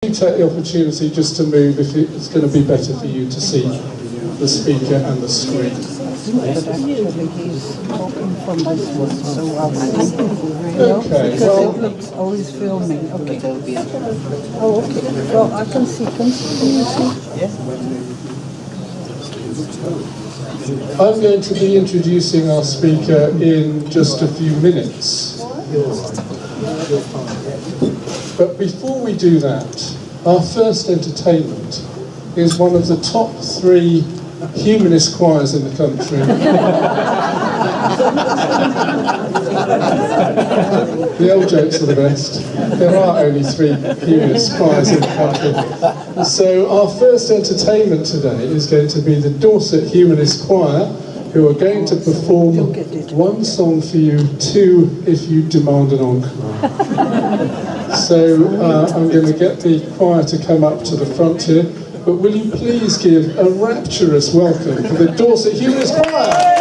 Take the opportunity just to move if it's going to be better for you to see the speaker and the screen. Okay, well, it looks always filming. Okay. Oh, okay. Well, I can see. Can you see? Yes. I'm going to be introducing our speaker in just a few minutes. But before we do that, our first entertainment is one of the top 3 humanist choirs in the country. The old jokes are the best. There are only 3 humanist choirs in the country. So our first entertainment today is going to be the Dorset Humanist Choir, who are going to perform 1 song for you, 2 if you demand an encore. So I'm going to get the choir to come up to the front here, but will you please give a rapturous welcome for the Dorset Humanist Choir?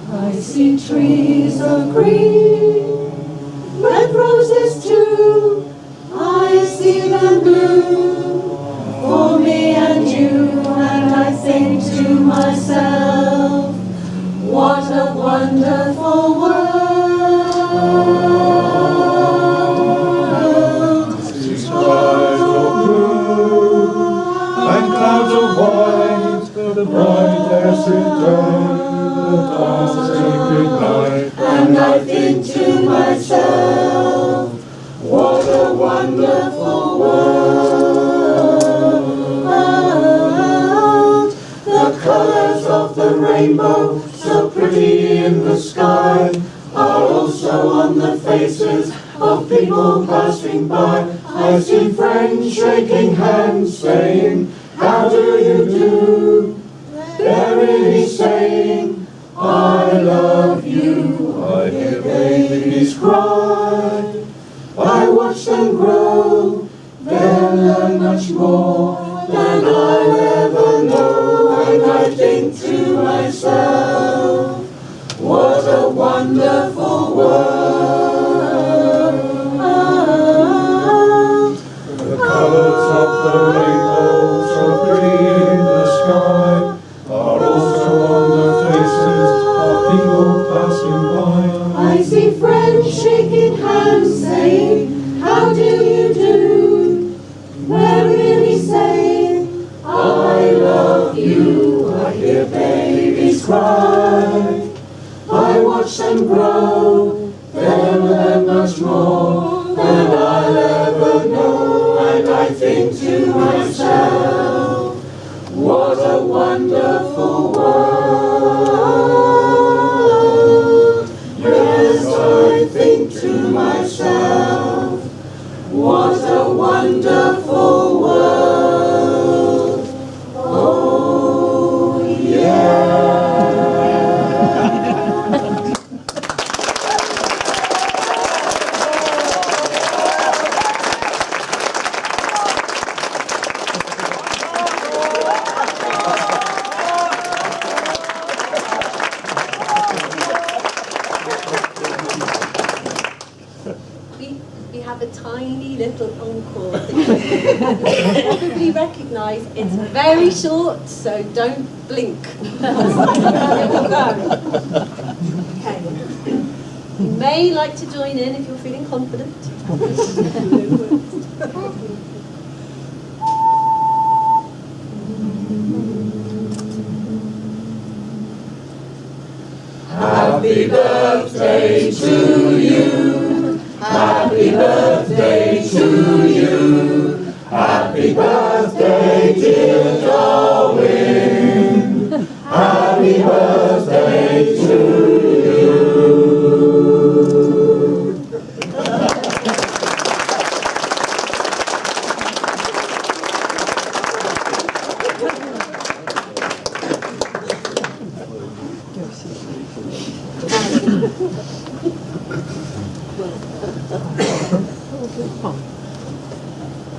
I see trees of green, red roses too. I see them bloom for me and you, and I think to myself, what a wonderful world. Skies of blue and clouds of white, the bright acid day, the dark sacred night. And I think to myself, what a wonderful world. The colors of the rainbow, so pretty in the sky, are also on the faces of people passing by. I see friends shaking hands, saying, how do you do? They're really saying, I love you. I hear babies cry, I watch them grow, they'll learn much more than I'll ever know. And I think to myself, what a wonderful world. The colors of the rainbow, so pretty in the sky, are also on the faces of people passing by. I see friends shaking hands, saying, how do you do? We're really saying, I love you. I hear babies cry, I watch them grow, they'll learn much more than I'll ever know. And I think to myself, what a wonderful world. Yes, I think to myself, what a wonderful world. Oh, yeah. We have a tiny little encore that you'll probably recognise. It's very short, so don't blink. Here we go. Okay. You may like to join in if you're feeling confident. Happy birthday to you. Happy birthday to you. Happy birthday, dear Darwin. Happy birthday to you.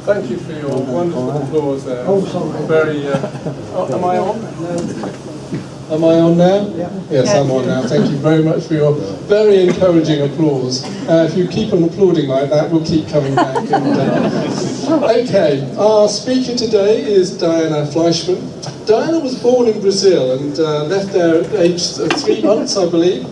Thank you for your wonderful applause there. Very. Am I on? Am I on now? Yes, I'm on now. Thank you very much for your very encouraging applause. If you keep on applauding like that, we'll keep coming back. Okay, our speaker today is Diana Fleischman. Diana was born in Brazil and left there at age 3 months, I believe.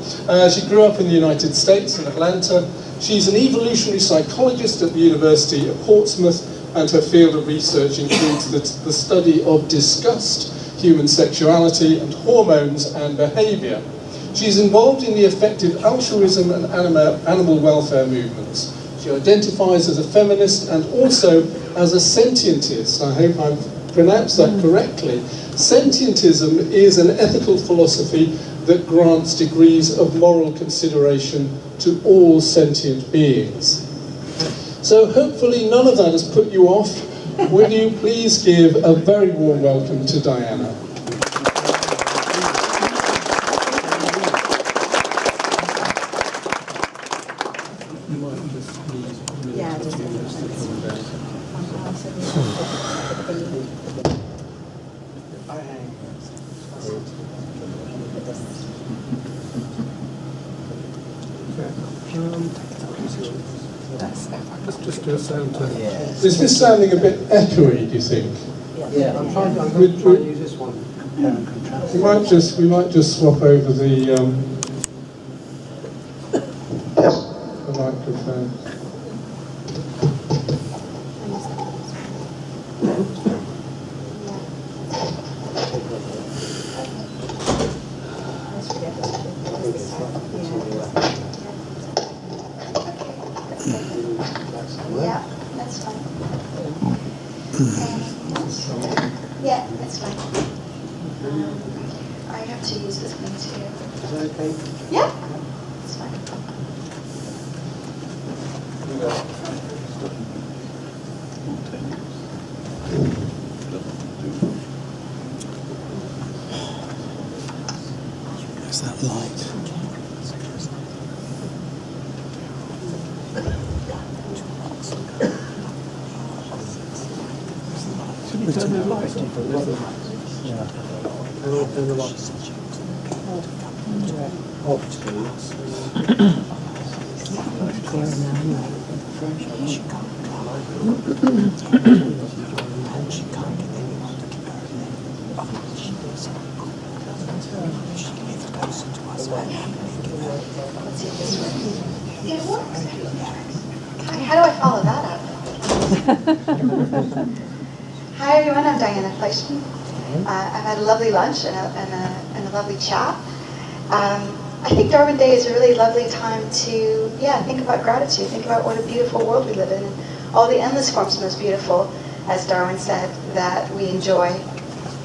She grew up in the United States, in Atlanta. She's an evolutionary psychologist at the University of Portsmouth, and her field of research includes the study of disgust, human sexuality, and hormones and behaviour. She's involved in the effective altruism and animal welfare movements. She identifies as a feminist and also as a sentientist. I hope I've pronounced that correctly. Sentientism is an ethical philosophy that grants degrees of moral consideration to all sentient beings. So hopefully none of that has put you off. Will you please give a very warm welcome to Diana. Just do a sound test. Yes. Is this sounding a bit echoey, do you think? Yeah, I'm going to try and use this one. We might just swap over the microphone. Yeah, that's fine. Yeah, that's fine. I have to use this one too. Is that okay? Yeah, it's fine. Where's that light? It works. How do I follow that up? Hi everyone, I'm Diana Fleischman. I've had a lovely lunch and a lovely chat. I think Darwin Day is a really lovely time to, think about gratitude, think about what a beautiful world we live in, and all the endless forms most beautiful, as Darwin said, that we enjoy.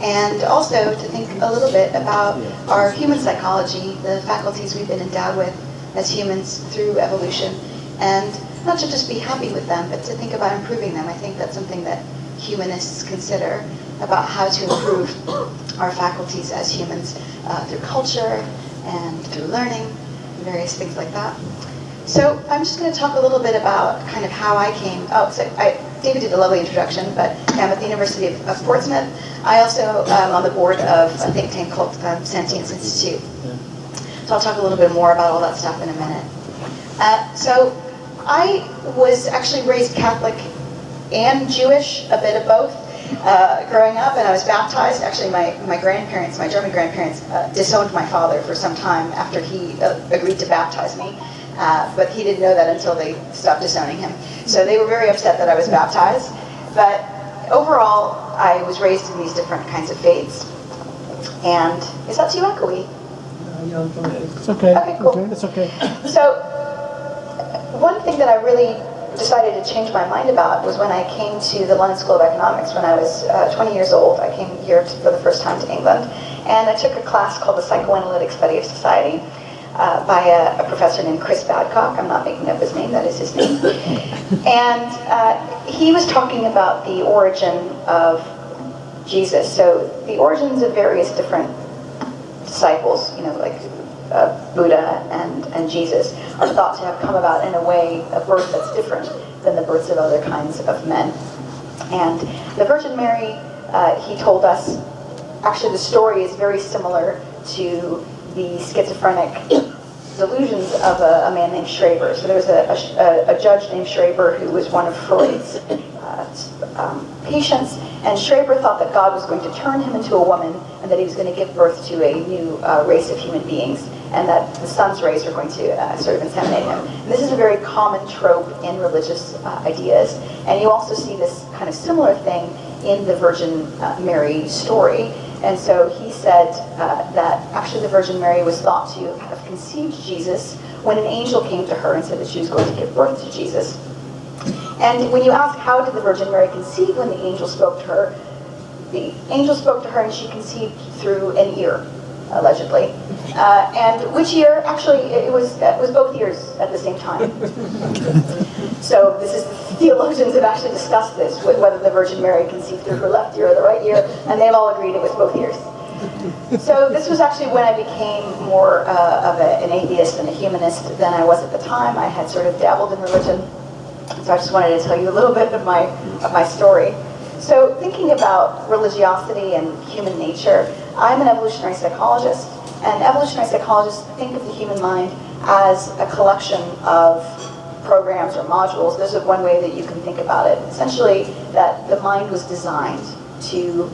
And also to think a little bit about our human psychology, the faculties we've been endowed with as humans through evolution, and not to just be happy with them, but to think about improving them. I think that's something that humanists consider, about how to improve our faculties as humans through culture and through learning and various things like that. So I'm just going to talk a little bit about kind of how I came. David did a lovely introduction, but I'm at the University of Portsmouth. I also am on the board of a think tank called Sentience Institute. So I'll talk a little bit more about all that stuff in a minute. So I was actually raised Catholic and Jewish, a bit of both, growing up, and I was baptized. Actually, my grandparents, my German grandparents, disowned my father for some time after he agreed to baptize me. But he didn't know that until they stopped disowning him. So they were very upset that I was baptized. But overall, I was raised in these different kinds of faiths. And is that too echoey? It's okay. Okay, cool. It's okay. So, one thing that I really decided to change my mind about was when I came to the London School of Economics when I was 20 years old. I came here for the first time to England, and I took a class called the Psychoanalytic Study of Society by a professor named Chris Badcock. I'm not making up his name, that is his name. And he was talking about the origin of Jesus. So the origins of various different disciples, you know, like Buddha and Jesus, are thought to have come about in a way, a birth that's different than the births of other kinds of men. And the Virgin Mary, he told us, actually the story is very similar to the schizophrenic delusions of a man named Schreber. So there was a judge named Schreber who was one of Freud's patients, and Schreber thought that God was going to turn him into a woman and that he was going to give birth to a new race of human beings, and that the sun's rays were going to sort of inseminate him. And this is a very common trope in religious ideas, and you also see this kind of similar thing in the Virgin Mary story. And so he said that actually the Virgin Mary was thought to have conceived Jesus when an angel came to her and said that she was going to give birth to Jesus. And when you ask how did the Virgin Mary conceive when the angel spoke to her, the angel spoke to her and she conceived through an ear, allegedly. And which ear? Actually, it was both ears at the same time. So theologians have actually discussed this, whether the Virgin Mary conceived through her left ear or the right ear, and they've all agreed it was both ears. So this was actually when I became more of an atheist and a humanist than I was at the time. I had sort of dabbled in religion, so I just wanted to tell you a little bit of my story. So thinking about religiosity and human nature, I'm an evolutionary psychologist, and evolutionary psychologists think of the human mind as a collection of programs or modules. This is one way that you can think about it. Essentially, that the mind was designed to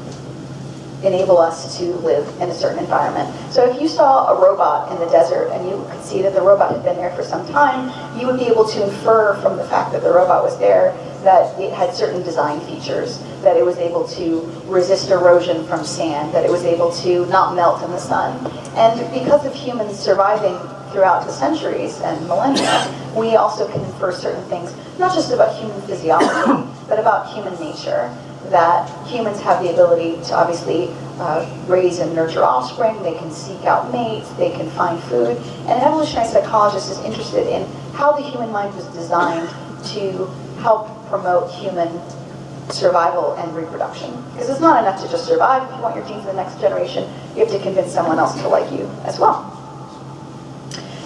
enable us to live in a certain environment. So if you saw a robot in the desert and you could see that the robot had been there for some time, you would be able to infer from the fact that the robot was there that it had certain design features, that it was able to resist erosion from sand, that it was able to not melt in the sun. And because of humans surviving throughout the centuries and millennia, we also can infer certain things, not just about human physiology, but about human nature, that humans have the ability to obviously raise and nurture offspring, they can seek out mates, they can find food, and an evolutionary psychologist is interested in how the human mind was designed to help promote human survival and reproduction. Because it's not enough to just survive. If you want your genes in the next generation, you have to convince someone else to like you as well.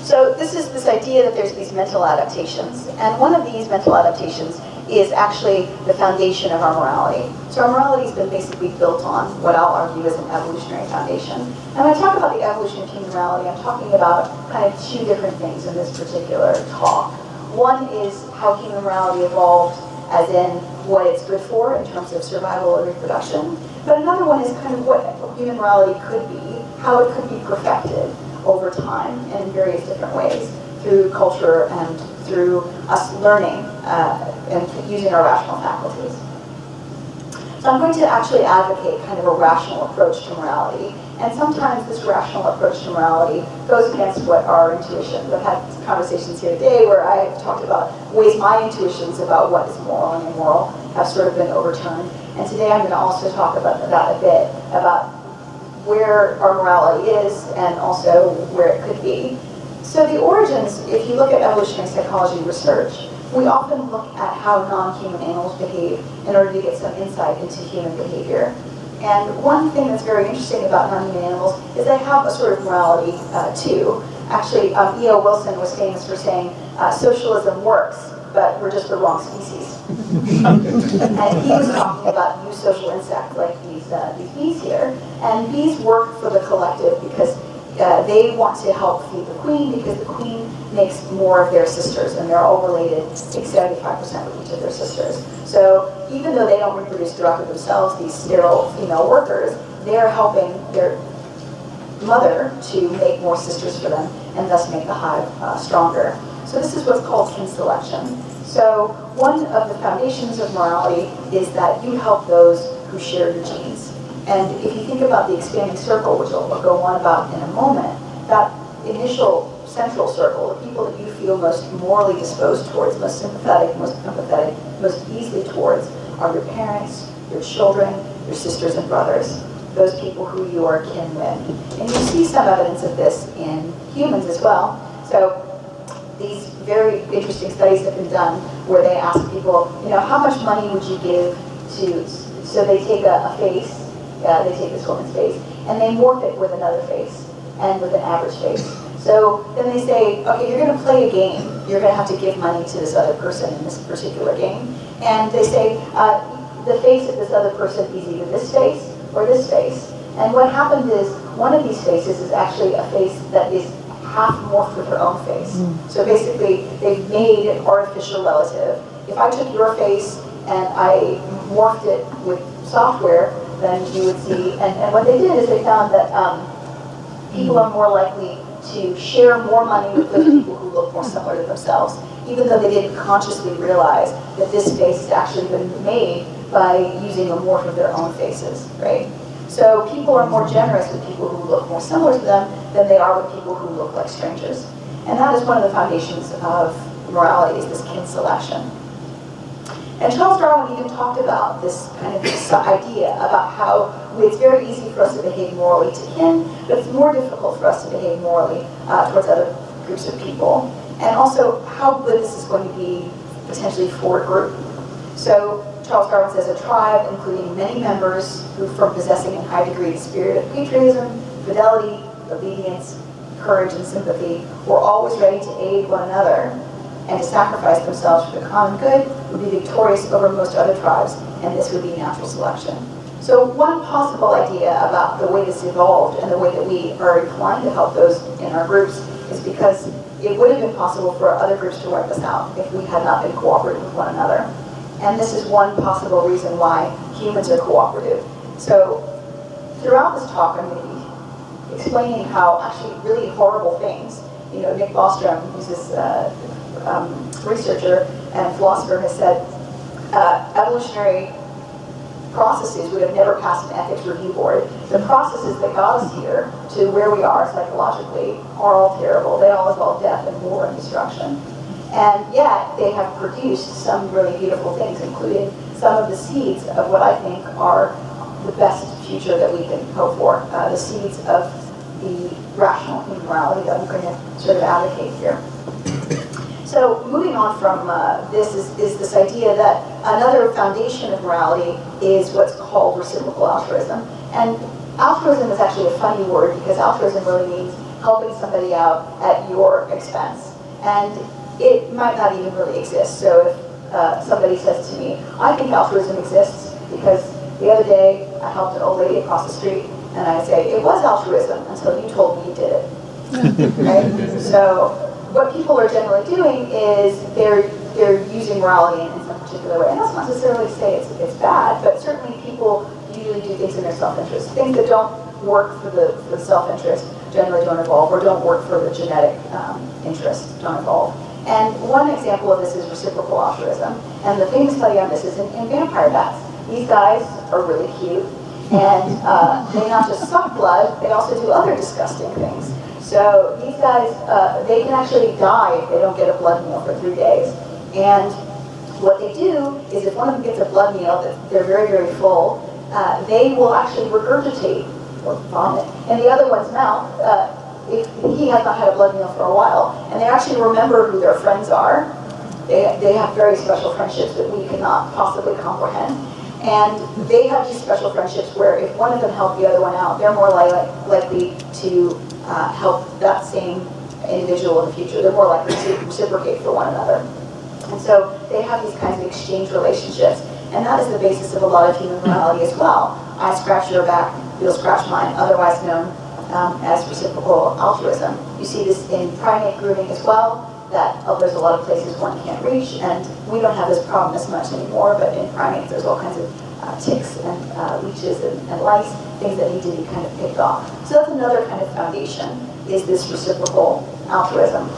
So this is this idea that there's these mental adaptations, and one of these mental adaptations is actually the foundation of our morality. So our morality has been basically built on what I'll argue is an evolutionary foundation. And when I talk about the evolution of human morality, I'm talking about kind of two different things in this particular talk. One is how human morality evolved, as in what it's good for in terms of survival and reproduction. But another one is kind of what human morality could be, how it could be perfected over time and in various different ways, through culture and through us learning and using our rational faculties. So I'm going to actually advocate kind of a rational approach to morality, and sometimes this rational approach to morality goes against what our intuitions. I've had conversations here today where I've talked about ways my intuitions about what is moral and immoral have sort of been overturned, and today I'm going to also talk about that a bit, about where our morality is and also where it could be. So the origins, if you look at evolutionary psychology research, we often look at how non-human animals behave in order to get some insight into human behavior. And one thing that's very interesting about non-human animals is they have a sort of morality too. Actually, E.O. Wilson was famous for saying, socialism works, but we're just the wrong species. And he was talking about eusocial insects like these bees here. And bees work for the collective because they want to help feed the queen, because the queen makes more of their sisters, and they're all related, like 75% with each of their sisters. So even though they don't reproduce directly themselves, these sterile female workers, they're helping their mother to make more sisters for them, and thus make the hive stronger. So this is what's called kin selection. So one of the foundations of morality is that you help those who share your genes. And if you think about the expanding circle, which I'll go on about in a moment, that initial central circle, the people that you feel most morally disposed towards, most sympathetic, most empathetic, most easily towards, are your parents, your children, your sisters and brothers, those people who you are kin with. And you see some evidence of this in humans as well. So these very interesting studies have been done where they ask people, how much money would you give to, so they take a face, they take this woman's face, and they morph it with another face, and with an average face. So then they say, okay, you're going to play a game. You're going to have to give money to this other person in this particular game. And they say, the face of this other person is either this face or this face. And what happened is, one of these faces is actually a face that is half morphed with her own face. So basically, they've made an artificial relative. If I took your face and I morphed it with software, then you would see, and what they did is they found that people are more likely to share more money with those people who look more similar to themselves, even though they didn't consciously realize that this face has actually been made by using a morph of their own faces, right? So people are more generous with people who look more similar to them than they are with people who look like strangers. And that is one of the foundations of morality, is this kin selection. And Charles Darwin even talked about this kind of this idea about how it's very easy for us to behave morally to kin, but it's more difficult for us to behave morally towards other groups of people. And also how good this is going to be potentially for a group. So Charles Darwin says a tribe, including many members who, from possessing a high degree of spirit of patriotism, fidelity, obedience, courage, and sympathy, were always ready to aid one another and to sacrifice themselves for the common good, would be victorious over most other tribes, and this would be natural selection. So one possible idea about the way this evolved and the way that we are inclined to help those in our groups is because it would have been possible for other groups to wipe us out if we had not been cooperative with one another. And this is one possible reason why humans are cooperative. So throughout this talk, I'm going to be explaining how actually really horrible things, Nick Bostrom, who's this researcher and philosopher, has said evolutionary processes would have never passed an ethics review board. The processes that got us here to where we are psychologically are all terrible. They all involve death and war and destruction. And yet, they have produced some really beautiful things, including some of the seeds of what I think are the best future that we can hope for. The seeds of the rational human morality that I'm going to sort of advocate here. So moving on from this is this idea that another foundation of morality is what's called reciprocal altruism. And altruism is actually a funny word because altruism really means helping somebody out at your expense. And it might not even really exist. So if somebody says to me, I think altruism exists because the other day I helped an old lady across the street, and I say, it was altruism until you told me you did it. Right? So what people are generally doing is they're using morality in some particular way. And that's not necessarily to say it's bad, but certainly people usually do things in their self-interest. Things that don't work for the self-interest generally don't evolve, or don't work for the genetic interest don't evolve. And one example of this is reciprocal altruism. And the famous study on this is in vampire bats. These guys are really cute, and they not just suck blood, they also do other disgusting things. So these guys, they can actually die if they don't get a blood meal for 3 days. And what they do is if one of them gets a blood meal that they're very, very full, they will actually regurgitate or vomit in the other one's mouth if he has not had a blood meal for a while. And they actually remember who their friends are. They have very special friendships that we cannot possibly comprehend. And they have these special friendships where if one of them helped the other one out, they're more likely to help that same individual in the future. They're more likely to reciprocate for one another. And so they have these kinds of exchange relationships. And that is the basis of a lot of human morality as well. I scratch your back, you'll scratch mine, otherwise known as reciprocal altruism. You see this in primate grooming as well, that there's a lot of places one can't reach, and we don't have this problem as much anymore, but in primates there's all kinds of ticks and leeches and lice, things that need to be kind of picked off. So that's another kind of foundation, is this reciprocal altruism.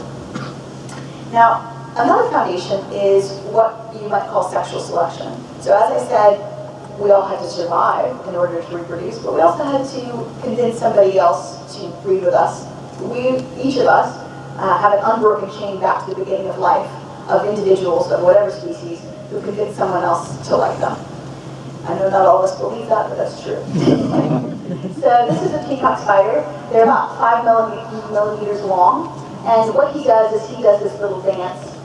Now, another foundation is what you might call sexual selection. So as I said, we all had to survive in order to reproduce, but we also had to convince somebody else to breed with us. each of us, have an unbroken chain back to the beginning of life of individuals of whatever species who convince someone else to like them. I know not all of us believe that, but that's true. So this is a peacock spider. They're about 5 millimeters long. And what he does is he does this little dance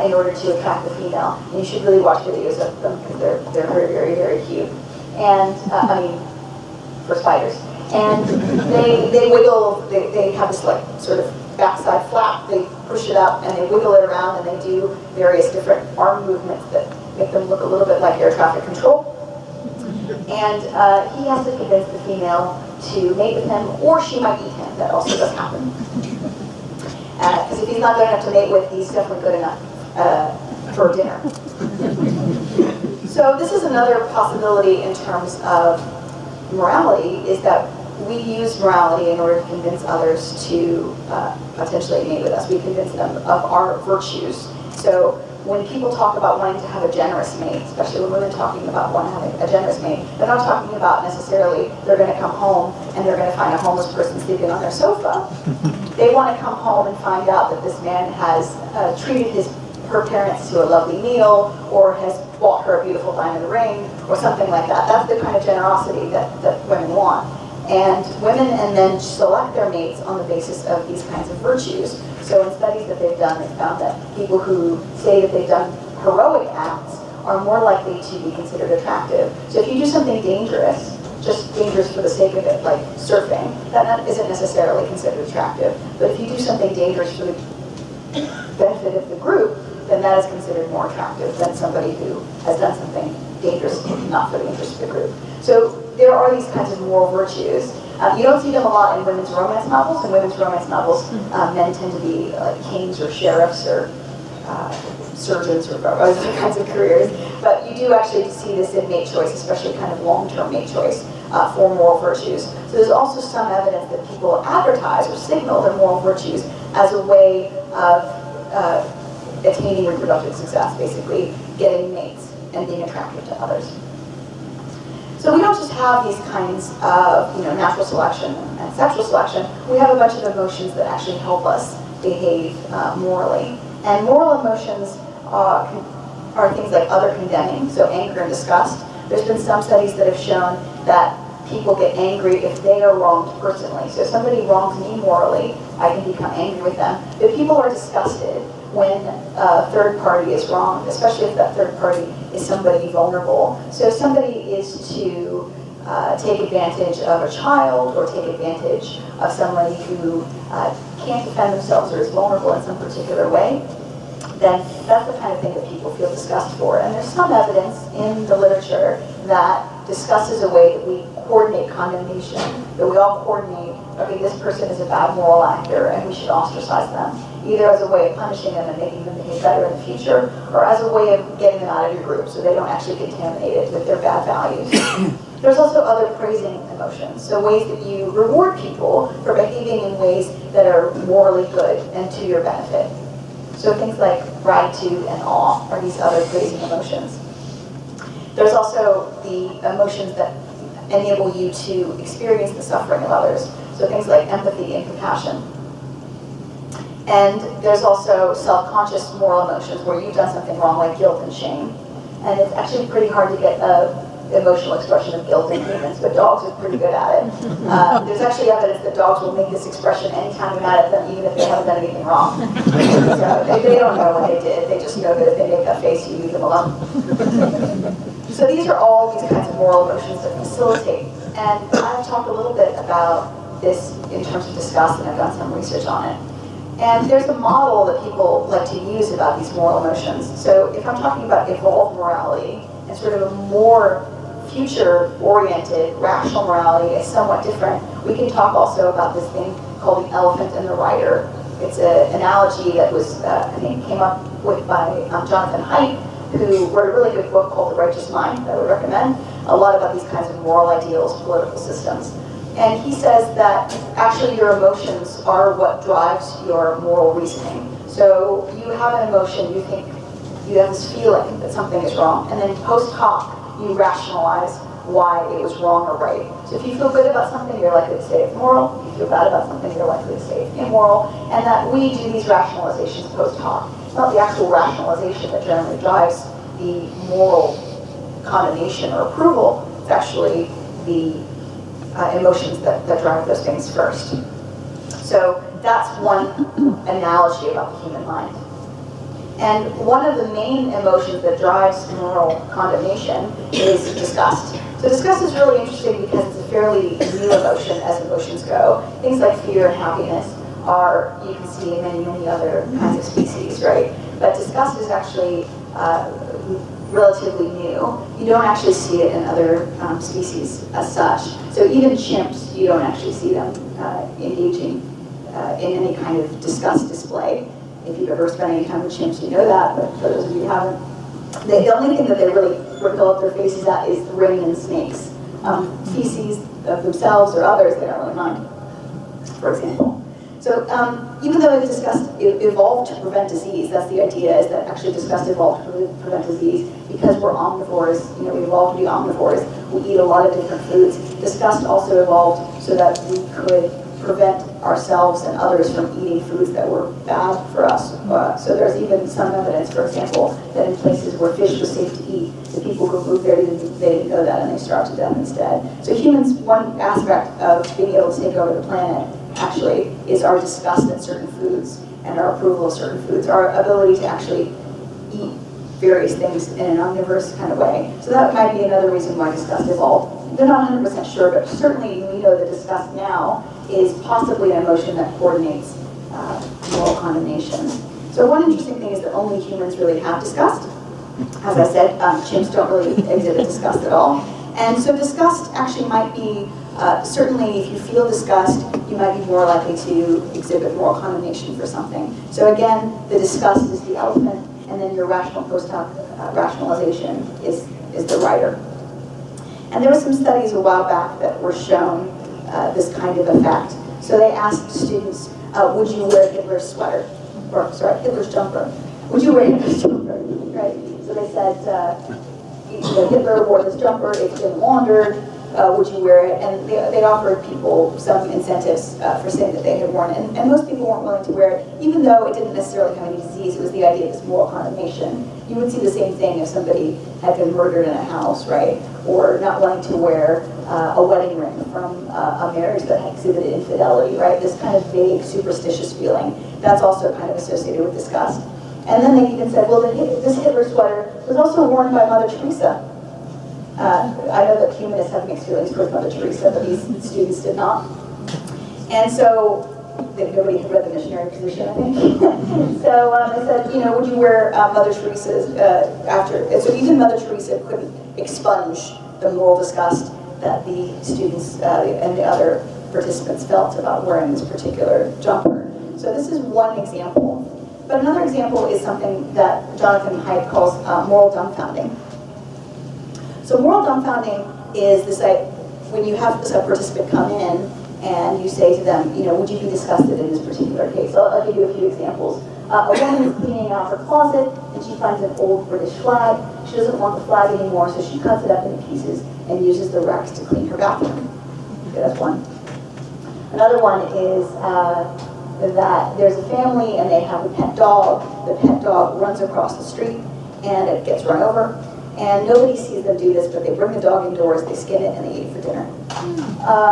in order to attract the female. And you should really watch videos of them because they're very, very, very cute. And, for spiders. And they wiggle, they have this like sort of backside flap, they push it up and they wiggle it around and they do various different arm movements that make them look a little bit like air traffic control. And he has to convince the female to mate with him, or she might eat him. That also does happen. Because if he's not good enough to mate with, he's definitely good enough for dinner. So this is another possibility in terms of morality, is that we use morality in order to convince others to potentially mate with us. We convince them of our virtues. So when people talk about wanting to have a generous mate, especially when women talking about wanting to have a generous mate, they're not talking about necessarily they're going to come home and they're going to find a homeless person sleeping on their sofa. They want to come home and find out that this man has treated her parents to a lovely meal, or has bought her a beautiful diamond ring, or something like that. That's the kind of generosity that women want. And women and men select their mates on the basis of these kinds of virtues. So in studies that they've done, they found that people who say that they've done heroic acts are more likely to be considered attractive. So if you do something dangerous, just dangerous for the sake of it, like surfing, that isn't necessarily considered attractive. But if you do something dangerous for the benefit of the group, then that is considered more attractive than somebody who has done something dangerous, not for the interest of the group. So there are these kinds of moral virtues. You don't see them a lot in women's romance novels. In women's romance novels, men tend to be kings or sheriffs or surgeons or other kinds of careers. But you do actually see this in mate choice, especially kind of long-term mate choice for moral virtues. So there's also some evidence that people advertise or signal their moral virtues as a way of attaining reproductive success, basically getting mates and being attractive to others. So we don't just have these kinds of natural selection and sexual selection. We have a bunch of emotions that actually help us behave morally. And moral emotions are things like other condemning, so anger and disgust. There's been some studies that have shown that people get angry if they are wronged personally. So if somebody wrongs me morally, I can become angry with them. But people are disgusted when a third party is wronged, especially if that third party is somebody vulnerable. So if somebody is to take advantage of a child or take advantage of somebody who can't defend themselves or is vulnerable in some particular way, then that's the kind of thing that people feel disgust for. And there's some evidence in the literature that disgust is a way that we coordinate condemnation, that we all coordinate, okay, this person is a bad moral actor and we should ostracize them, either as a way of punishing them and making them behave better in the future, or as a way of getting them out of your group so they don't actually contaminate it with their bad values. There's also other praising emotions, so ways that you reward people for behaving in ways that are morally good and to your benefit. So things like gratitude and awe are these other praising emotions. There's also the emotions that enable you to experience the suffering of others. So things like empathy and compassion. And there's also self-conscious moral emotions where you've done something wrong, like guilt and shame. And it's actually pretty hard to get an emotional expression of guilt in humans, but dogs are pretty good at it. There's actually evidence that dogs will make this expression anytime you're mad at them, even if they haven't done anything wrong. So they don't know what they did. They just know that if they make that face, you leave them alone. So these are all these kinds of moral emotions that facilitate. And I've talked a little bit about this in terms of disgust, and I've done some research on it. And there's a model that people like to use about these moral emotions. So if I'm talking about evolved morality and sort of a more future-oriented, rational morality is somewhat different, we can talk also about this thing called the elephant and the rider. It's an analogy that was, I think, came up with by Jonathan Haidt, who wrote a really good book called The Righteous Mind that I would recommend, a lot about these kinds of moral ideals, political systems. And he says that actually your emotions are what drives your moral reasoning. So you have an emotion, you think, you have this feeling that something is wrong, and then post hoc, you rationalize why it was wrong or right. So if you feel good about something, you're likely to say it's moral. If you feel bad about something, you're likely to say it's immoral. And that we do these rationalizations post hoc. It's not the actual rationalization that generally drives the moral condemnation or approval. It's actually the emotions that drive those things first. So that's one analogy about the human mind. And one of the main emotions that drives moral condemnation is disgust. So disgust is really interesting because it's a fairly new emotion as emotions go. Things like fear and happiness are, you can see in many, many other kinds of species, right? But disgust is actually relatively new. You don't actually see it in other species as such. So even chimps, you don't actually see them engaging in any kind of disgust display. If you've ever spent any time with chimps, you know that, but for those of you who haven't, the only thing that they really reveal up their faces at is the rain and snakes. Feces of themselves or others, they don't really mind, for example. So even though disgust evolved to prevent disease, that's the idea, is that actually disgust evolved to prevent disease because we're omnivores, we evolved to be omnivores, we eat a lot of different foods. Disgust also evolved so that we could prevent ourselves and others from eating foods that were bad for us. So there's even some evidence, for example, that in places where fish was safe to eat, the people who moved there, they didn't know that and they starved to death instead. So humans, one aspect of being able to take over the planet actually is our disgust at certain foods and our approval of certain foods, our ability to actually eat various things in an omnivorous kind of way. So that might be another reason why disgust evolved. They're not 100% sure, but certainly we know that disgust now is possibly an emotion that coordinates moral condemnation. So one interesting thing is that only humans really have disgust. As I said, chimps don't really exhibit disgust at all. And so disgust actually might be, certainly if you feel disgust, you might be more likely to exhibit moral condemnation for something. So again, the disgust is the elephant, and then your rational post hoc rationalization is the rider. And there were some studies a while back that were shown this kind of effect. So they asked students, would you wear Hitler's sweater? Or, sorry, Hitler's jumper. Would you wear Hitler's jumper? Right? So they said, Hitler wore this jumper, it's been laundered, would you wear it? And they offered people some incentives for saying that they had worn it. And most people weren't willing to wear it, even though it didn't necessarily have any disease. It was the idea of this moral condemnation. You would see the same thing if somebody had been murdered in a house, right? Or not wanting to wear a wedding ring from a marriage that exhibited infidelity, right? This kind of vague, superstitious feeling. That's also kind of associated with disgust. And then they even said, well, this Hitler sweater was also worn by Mother Teresa. I know that humanists have mixed feelings towards Mother Teresa, but these students did not. And so, nobody had read the missionary position, I think. So they said, would you wear Mother Teresa's after? And so even Mother Teresa couldn't expunge the moral disgust that the students and the other participants felt about wearing this particular jumper. So this is one example. But another example is something that Jonathan Haidt calls moral dumbfounding. So moral dumbfounding is this, when you have a participant come in and you say to them, would you be disgusted in this particular case? So I'll give you a few examples. A woman is cleaning out her closet and she finds an old British flag. She doesn't want the flag anymore, so she cuts it up into pieces and uses the wrecks to clean her bathroom. Okay, that's one. Another one is that there's a family and they have a pet dog. The pet dog runs across the street and it gets run over. And nobody sees them do this, but they bring the dog indoors, they skin it, and they eat it for dinner.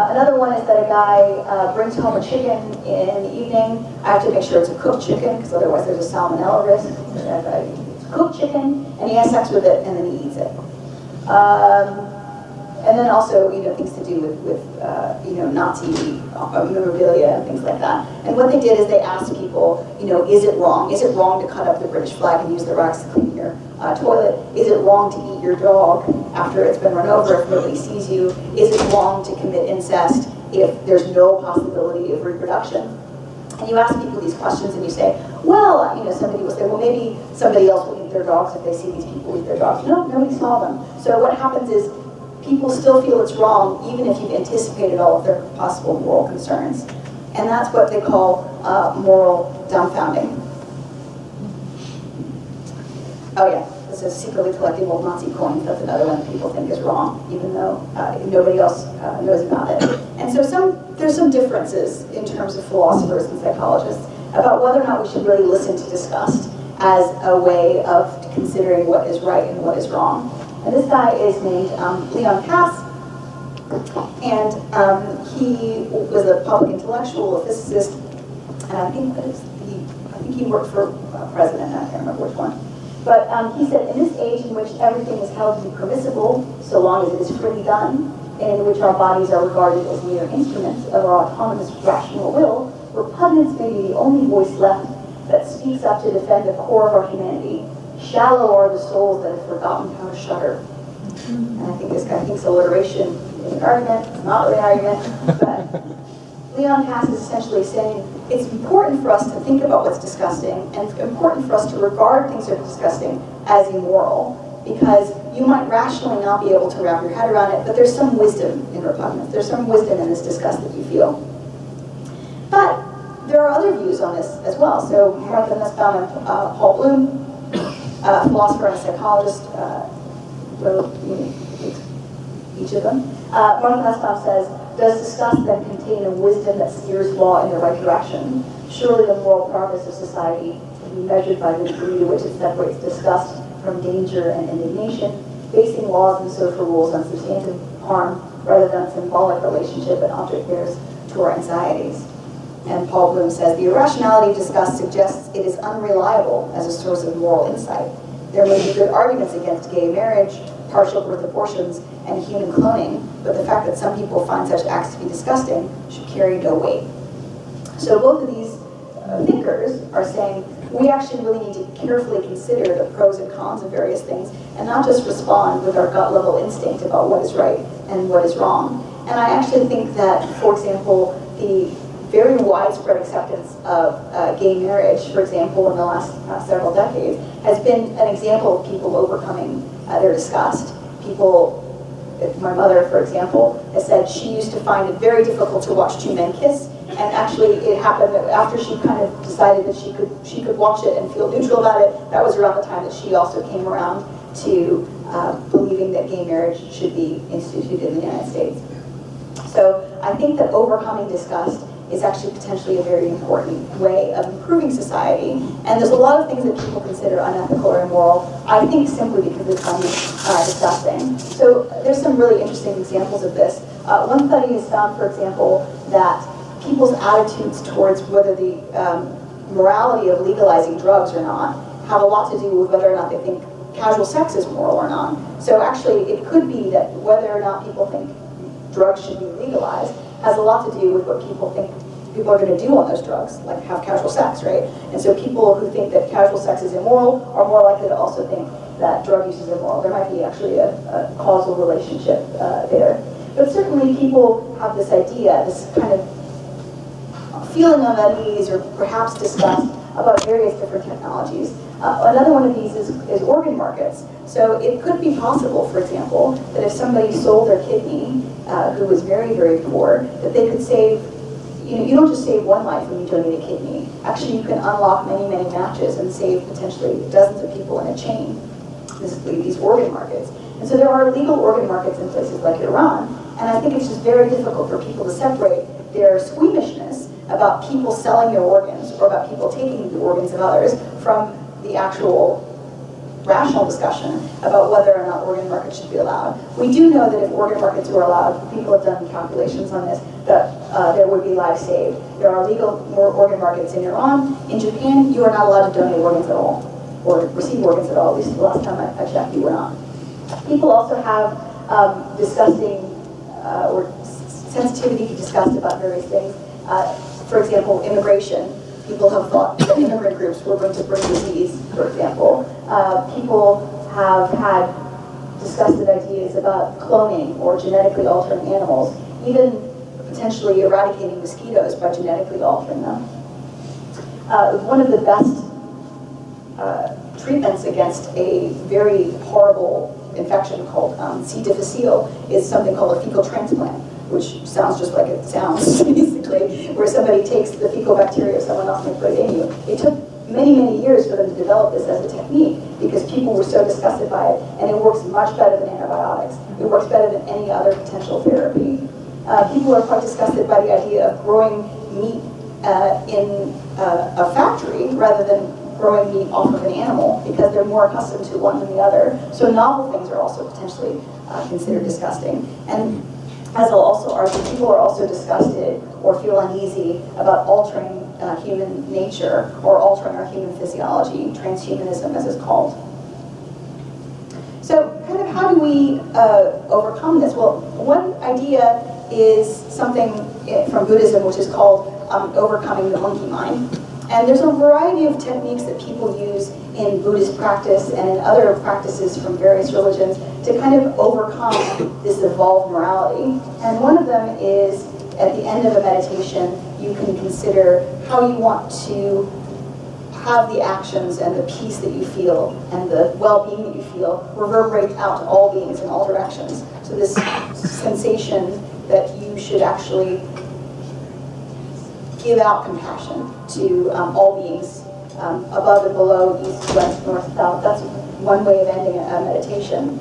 Another one is that a guy brings home a chicken in the evening. I have to make sure it's a cooked chicken, because otherwise there's a salmonella risk. It's cooked chicken, and he has sex with it, and then he eats it. And then also, things to do with Nazi memorabilia and things like that. And what they did is they asked people, is it wrong? Is it wrong to cut up the British flag and use the rocks to clean your toilet? Is it wrong to eat your dog after it's been run over if nobody sees you? Is it wrong to commit incest if there's no possibility of reproduction? And you ask people these questions and you say, well, somebody will say, well, maybe somebody else will eat their dogs if they see these people eat their dogs. No, nobody saw them. So what happens is people still feel it's wrong even if you've anticipated all of their possible moral concerns. And that's what they call moral dumbfounding. Oh yeah, this as secretly collecting old Nazi coins. That's another one that people think is wrong, even though nobody else knows about it. And so there's some differences in terms of philosophers and psychologists about whether or not we should really listen to disgust as a way of considering what is right and what is wrong. And this guy is named Leon Kass, and he was a public intellectual, a physicist, and I think he worked for president, I can't remember which one. But he said, in this age in which everything is held to be permissible, so long as it is freely done, and in which our bodies are regarded as mere instruments of our autonomous rational will, repugnance may be the only voice left that speaks up to defend the core of our humanity. Shallow are the souls that have forgotten how to shudder. And I think this guy thinks alliteration is an argument. It's not really an argument, but Leon Kass is essentially saying it's important for us to think about what's disgusting, and it's important for us to regard things that are disgusting as immoral, because you might rationally not be able to wrap your head around it, but there's some wisdom in repugnance. There's some wisdom in this disgust that you feel. But there are other views on this as well. So Martha Nussbaum and Paul Bloom, a philosopher and a psychologist, each of them. Martha Nussbaum says, does disgust then contain a wisdom that steers law in the right direction? Surely the moral progress of society can be measured by the degree to which it separates disgust from danger and indignation, basing laws and social rules on substantive harm rather than symbolic relationship and object bears to our anxieties. And Paul Bloom says, the irrationality of disgust suggests it is unreliable as a source of moral insight. There may be good arguments against gay marriage, partial birth abortions, and human cloning, but the fact that some people find such acts to be disgusting should carry no weight. So both of these thinkers are saying we actually really need to carefully consider the pros and cons of various things and not just respond with our gut level instinct about what is right and what is wrong. And I actually think that, for example, the very widespread acceptance of gay marriage, for example, in the last several decades, has been an example of people overcoming their disgust. People, my mother, for example, has said she used to find it very difficult to watch two men kiss, and actually it happened that after she kind of decided that she could watch it and feel neutral about it, that was around the time that she also came around to believing that gay marriage should be instituted in the United States. So I think that overcoming disgust is actually potentially a very important way of improving society. And there's a lot of things that people consider unethical or immoral, I think simply because it's disgusting. So there's some really interesting examples of this. One study has found, for example, that people's attitudes towards whether the morality of legalizing drugs or not have a lot to do with whether or not they think casual sex is moral or not. So actually, it could be that whether or not people think drugs should be legalized has a lot to do with what people think people are going to do on those drugs, like have casual sex, right? And so people who think that casual sex is immoral are more likely to also think that drug use is immoral. There might be actually a causal relationship there. But certainly people have this idea, this kind of feeling of unease or perhaps disgust about various different technologies. Another one of these is organ markets. So it could be possible, for example, that if somebody sold their kidney, who was very, very poor, that they could save, you don't just save one life when you donate a kidney. Actually, you can unlock many, many matches and save potentially dozens of people in a chain. These organ markets. And so there are legal organ markets in places like Iran, and I think it's just very difficult for people to separate their squeamishness about people selling their organs or about people taking the organs of others from the actual rational discussion about whether or not organ markets should be allowed. We do know that if organ markets were allowed, people have done calculations on this, that there would be lives saved. There are legal organ markets in Iran. In Japan, you are not allowed to donate organs at all, or receive organs at all. At least the last time I checked, you were not. People also have disgusting or sensitivity to disgust about various things. For example, immigration. People have thought that immigrant groups were going to bring disease, for example. People have had disgusted ideas about cloning or genetically altering animals, even potentially eradicating mosquitoes by genetically altering them. One of the best treatments against a very horrible infection called C. difficile is something called a fecal transplant, which sounds just like it sounds, basically, where somebody takes the fecal bacteria of someone else and they put it in you. It took many, many years for them to develop this as a technique because people were so disgusted by it, and it works much better than antibiotics. It works better than any other potential therapy. People are quite disgusted by the idea of growing meat in a factory rather than growing meat off of an animal, because they're more accustomed to one than the other. So novel things are also potentially considered disgusting. And as I'll also argue, people are also disgusted or feel uneasy about altering human nature or altering our human physiology, transhumanism as it's called. So kind of how do we overcome this? Well, one idea is something from Buddhism, which is called overcoming the monkey mind. And there's a variety of techniques that people use in Buddhist practice and in other practices from various religions to kind of overcome this evolved morality. And one of them is, at the end of a meditation, you can consider how you want to have the actions and the peace that you feel and the well-being that you feel reverberate out to all beings in all directions. So this sensation that you should actually give out compassion to all beings, above and below, east, west, north, south. That's one way of ending a meditation.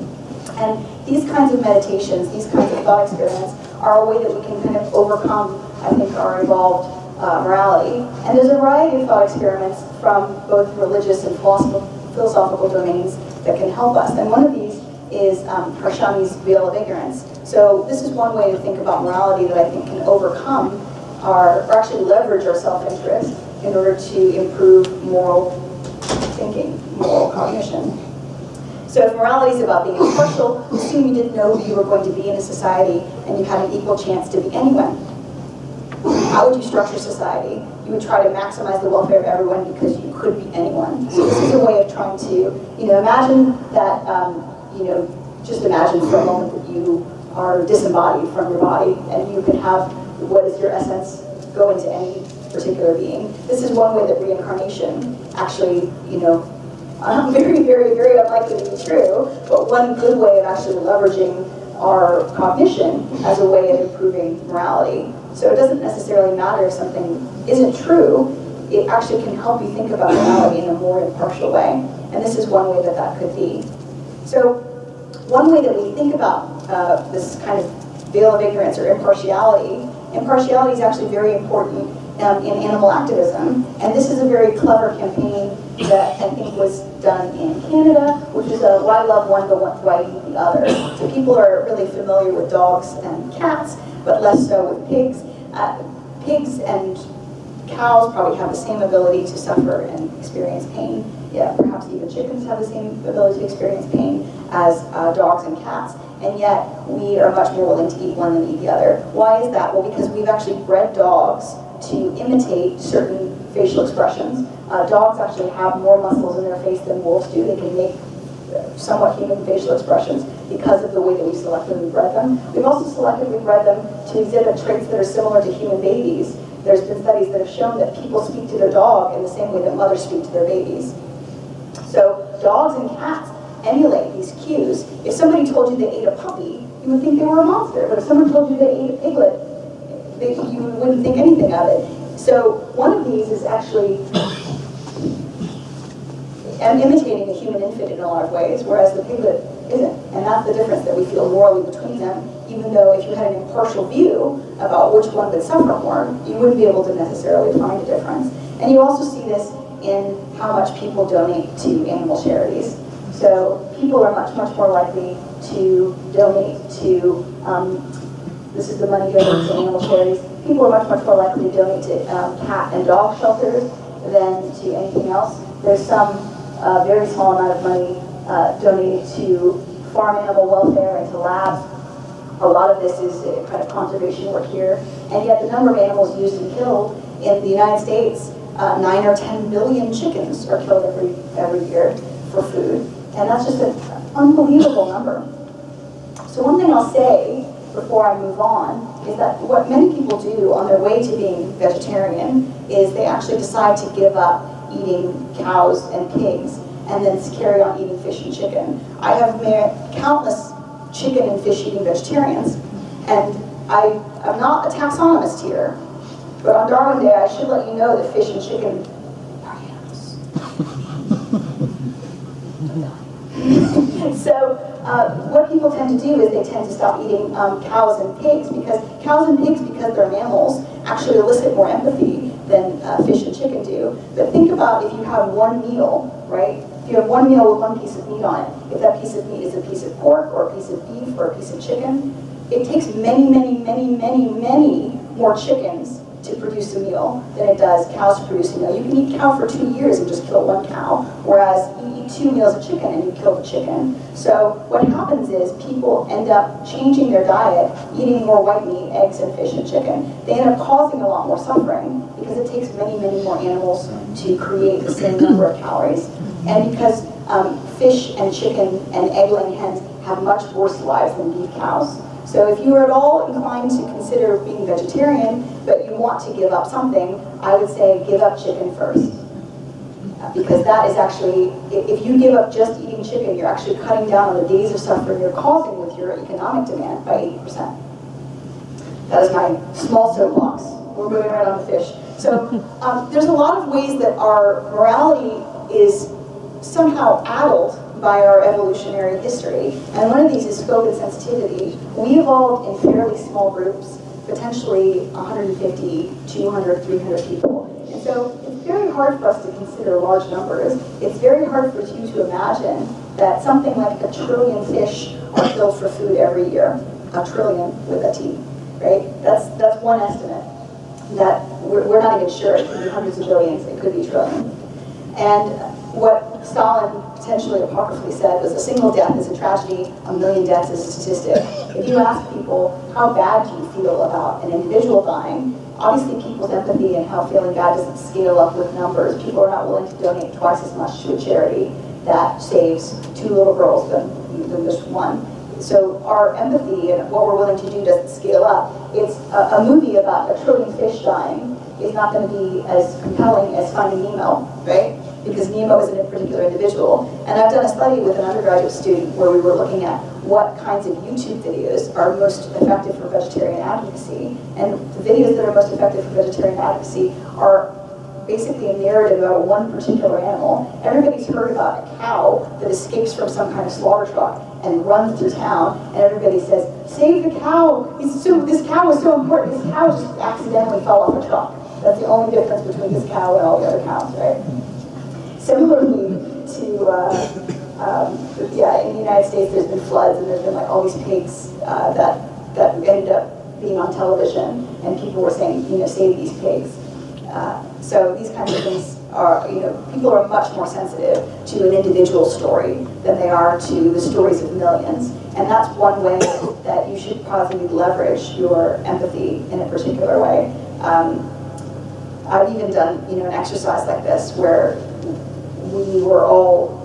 And these kinds of meditations, these kinds of thought experiments, are a way that we can kind of overcome, I think, our evolved morality. And there's a variety of thought experiments from both religious and philosophical domains that can help us. And one of these is Harshami's veil of ignorance. So this is one way to think about morality that I think can overcome or actually leverage our self-interest in order to improve moral thinking, moral cognition. So if morality is about being impartial, assume you didn't know who you were going to be in a society and you had an equal chance to be anyone. How would you structure society? You would try to maximize the welfare of everyone because you could be anyone. So this is a way of trying to, imagine that, just imagine for a moment that you are disembodied from your body and you can have what is your essence go into any particular being. This is one way that reincarnation actually, very, very, very unlikely to be true, but one good way of actually leveraging our cognition as a way of improving morality. So it doesn't necessarily matter if something isn't true, it actually can help you think about morality in a more impartial way. And this is one way that that could be. So one way that we think about this kind of veil of ignorance or impartiality is actually very important in animal activism. And this is a very clever campaign that I think was done in Canada, which is a why love one but why hate the other. So people are really familiar with dogs and cats, but less so with pigs. Pigs and cows probably have the same ability to suffer and experience pain. Yeah, perhaps even chickens have the same ability to experience pain as dogs and cats. And yet we are much more willing to eat one than eat the other. Why is that? Well, because we've actually bred dogs to imitate certain facial expressions. Dogs actually have more muscles in their face than wolves do. They can make somewhat human facial expressions because of the way that we selectively bred them. We've also selectively bred them to exhibit traits that are similar to human babies. There's been studies that have shown that people speak to their dog in the same way that mothers speak to their babies. So dogs and cats emulate these cues. If somebody told you they ate a puppy, you would think they were a monster. But if someone told you they ate a piglet, you wouldn't think anything of it. So one of these is actually imitating a human infant in a lot of ways, whereas the piglet isn't. And that's the difference that we feel morally between them, even though if you had an impartial view about which one would suffer more, you wouldn't be able to necessarily find a difference. And you also see this in how much people donate to animal charities. So people are much, much more likely to donate to, this is the money going to animal charities, people are much, much more likely to donate to cat and dog shelters than to anything else. There's some very small amount of money donated to farm animal welfare and to labs. A lot of this is kind of conservation work here. And yet the number of animals used and killed in the United States, 9 or 10 billion chickens are killed every year for food. And that's just an unbelievable number. So one thing I'll say before I move on is that what many people do on their way to being vegetarian is they actually decide to give up eating cows and pigs and then carry on eating fish and chicken. I have met countless chicken and fish eating vegetarians, and I'm not a taxonomist here, but on Darwin Day I should let you know that fish and chicken are animals. So what people tend to do is they tend to stop eating cows and pigs, because they're mammals, actually elicit more empathy than fish and chicken do. But think about if you have one meal, right? If you have one meal with one piece of meat on it, if that piece of meat is a piece of pork or a piece of beef or a piece of chicken, it takes many, many, many, many, many more chickens to produce a meal than it does cows to produce a meal. You can eat cow for 2 years and just kill one cow, whereas you eat 2 meals of chicken and you kill the chicken. So what happens is people end up changing their diet, eating more white meat, eggs and fish and chicken. They end up causing a lot more suffering because it takes many, many more animals to create the same number of calories. And because fish and chicken and egg-laying hens have much worse lives than beef cows. So if you are at all inclined to consider being vegetarian, but you want to give up something, I would say give up chicken first. Because that is actually, if you give up just eating chicken, you're actually cutting down on the days of suffering you're causing with your economic demand by 80%. That is my small soapbox. We're moving right on to fish. So there's a lot of ways that our morality is somehow addled by our evolutionary history, and one of these is scope and sensitivity. We evolved in fairly small groups, potentially 150, 200, 300 people. And so it's very hard for us to consider large numbers. It's very hard for you to imagine that something like 1 trillion fish are killed for food every year. 1 trillion with a T, right? That's one estimate. That we're not even sure. It could be hundreds of billions, it could be trillion. And what Stalin potentially apocryphally said was a single death is a tragedy, 1 million deaths is a statistic. If you ask people, how bad do you feel about an individual dying, obviously people's empathy and how feeling bad doesn't scale up with numbers. People are not willing to donate twice as much to a charity that saves 2 little girls than just one. So our empathy and what we're willing to do doesn't scale up. It's a movie about 1 trillion fish dying is not going to be as compelling as Finding Nemo, right? Because Nemo isn't a particular individual. And I've done a study with an undergraduate student where we were looking at what kinds of YouTube videos are most effective for vegetarian advocacy. And the videos that are most effective for vegetarian advocacy are basically a narrative about one particular animal. Everybody's heard about a cow that escapes from some kind of slaughter truck and runs through town, and everybody says, save the cow! This cow is so important. This cow just accidentally fell off a truck. That's the only difference between this cow and all the other cows, right? Similarly to, in the United States, there's been floods and there's been like all these pigs that ended up being on television, and people were saying, save these pigs. So these kinds of things are, people are much more sensitive to an individual story than they are to the stories of millions. And that's one way that you should positively leverage your empathy in a particular way. I've even done, an exercise like this where we were all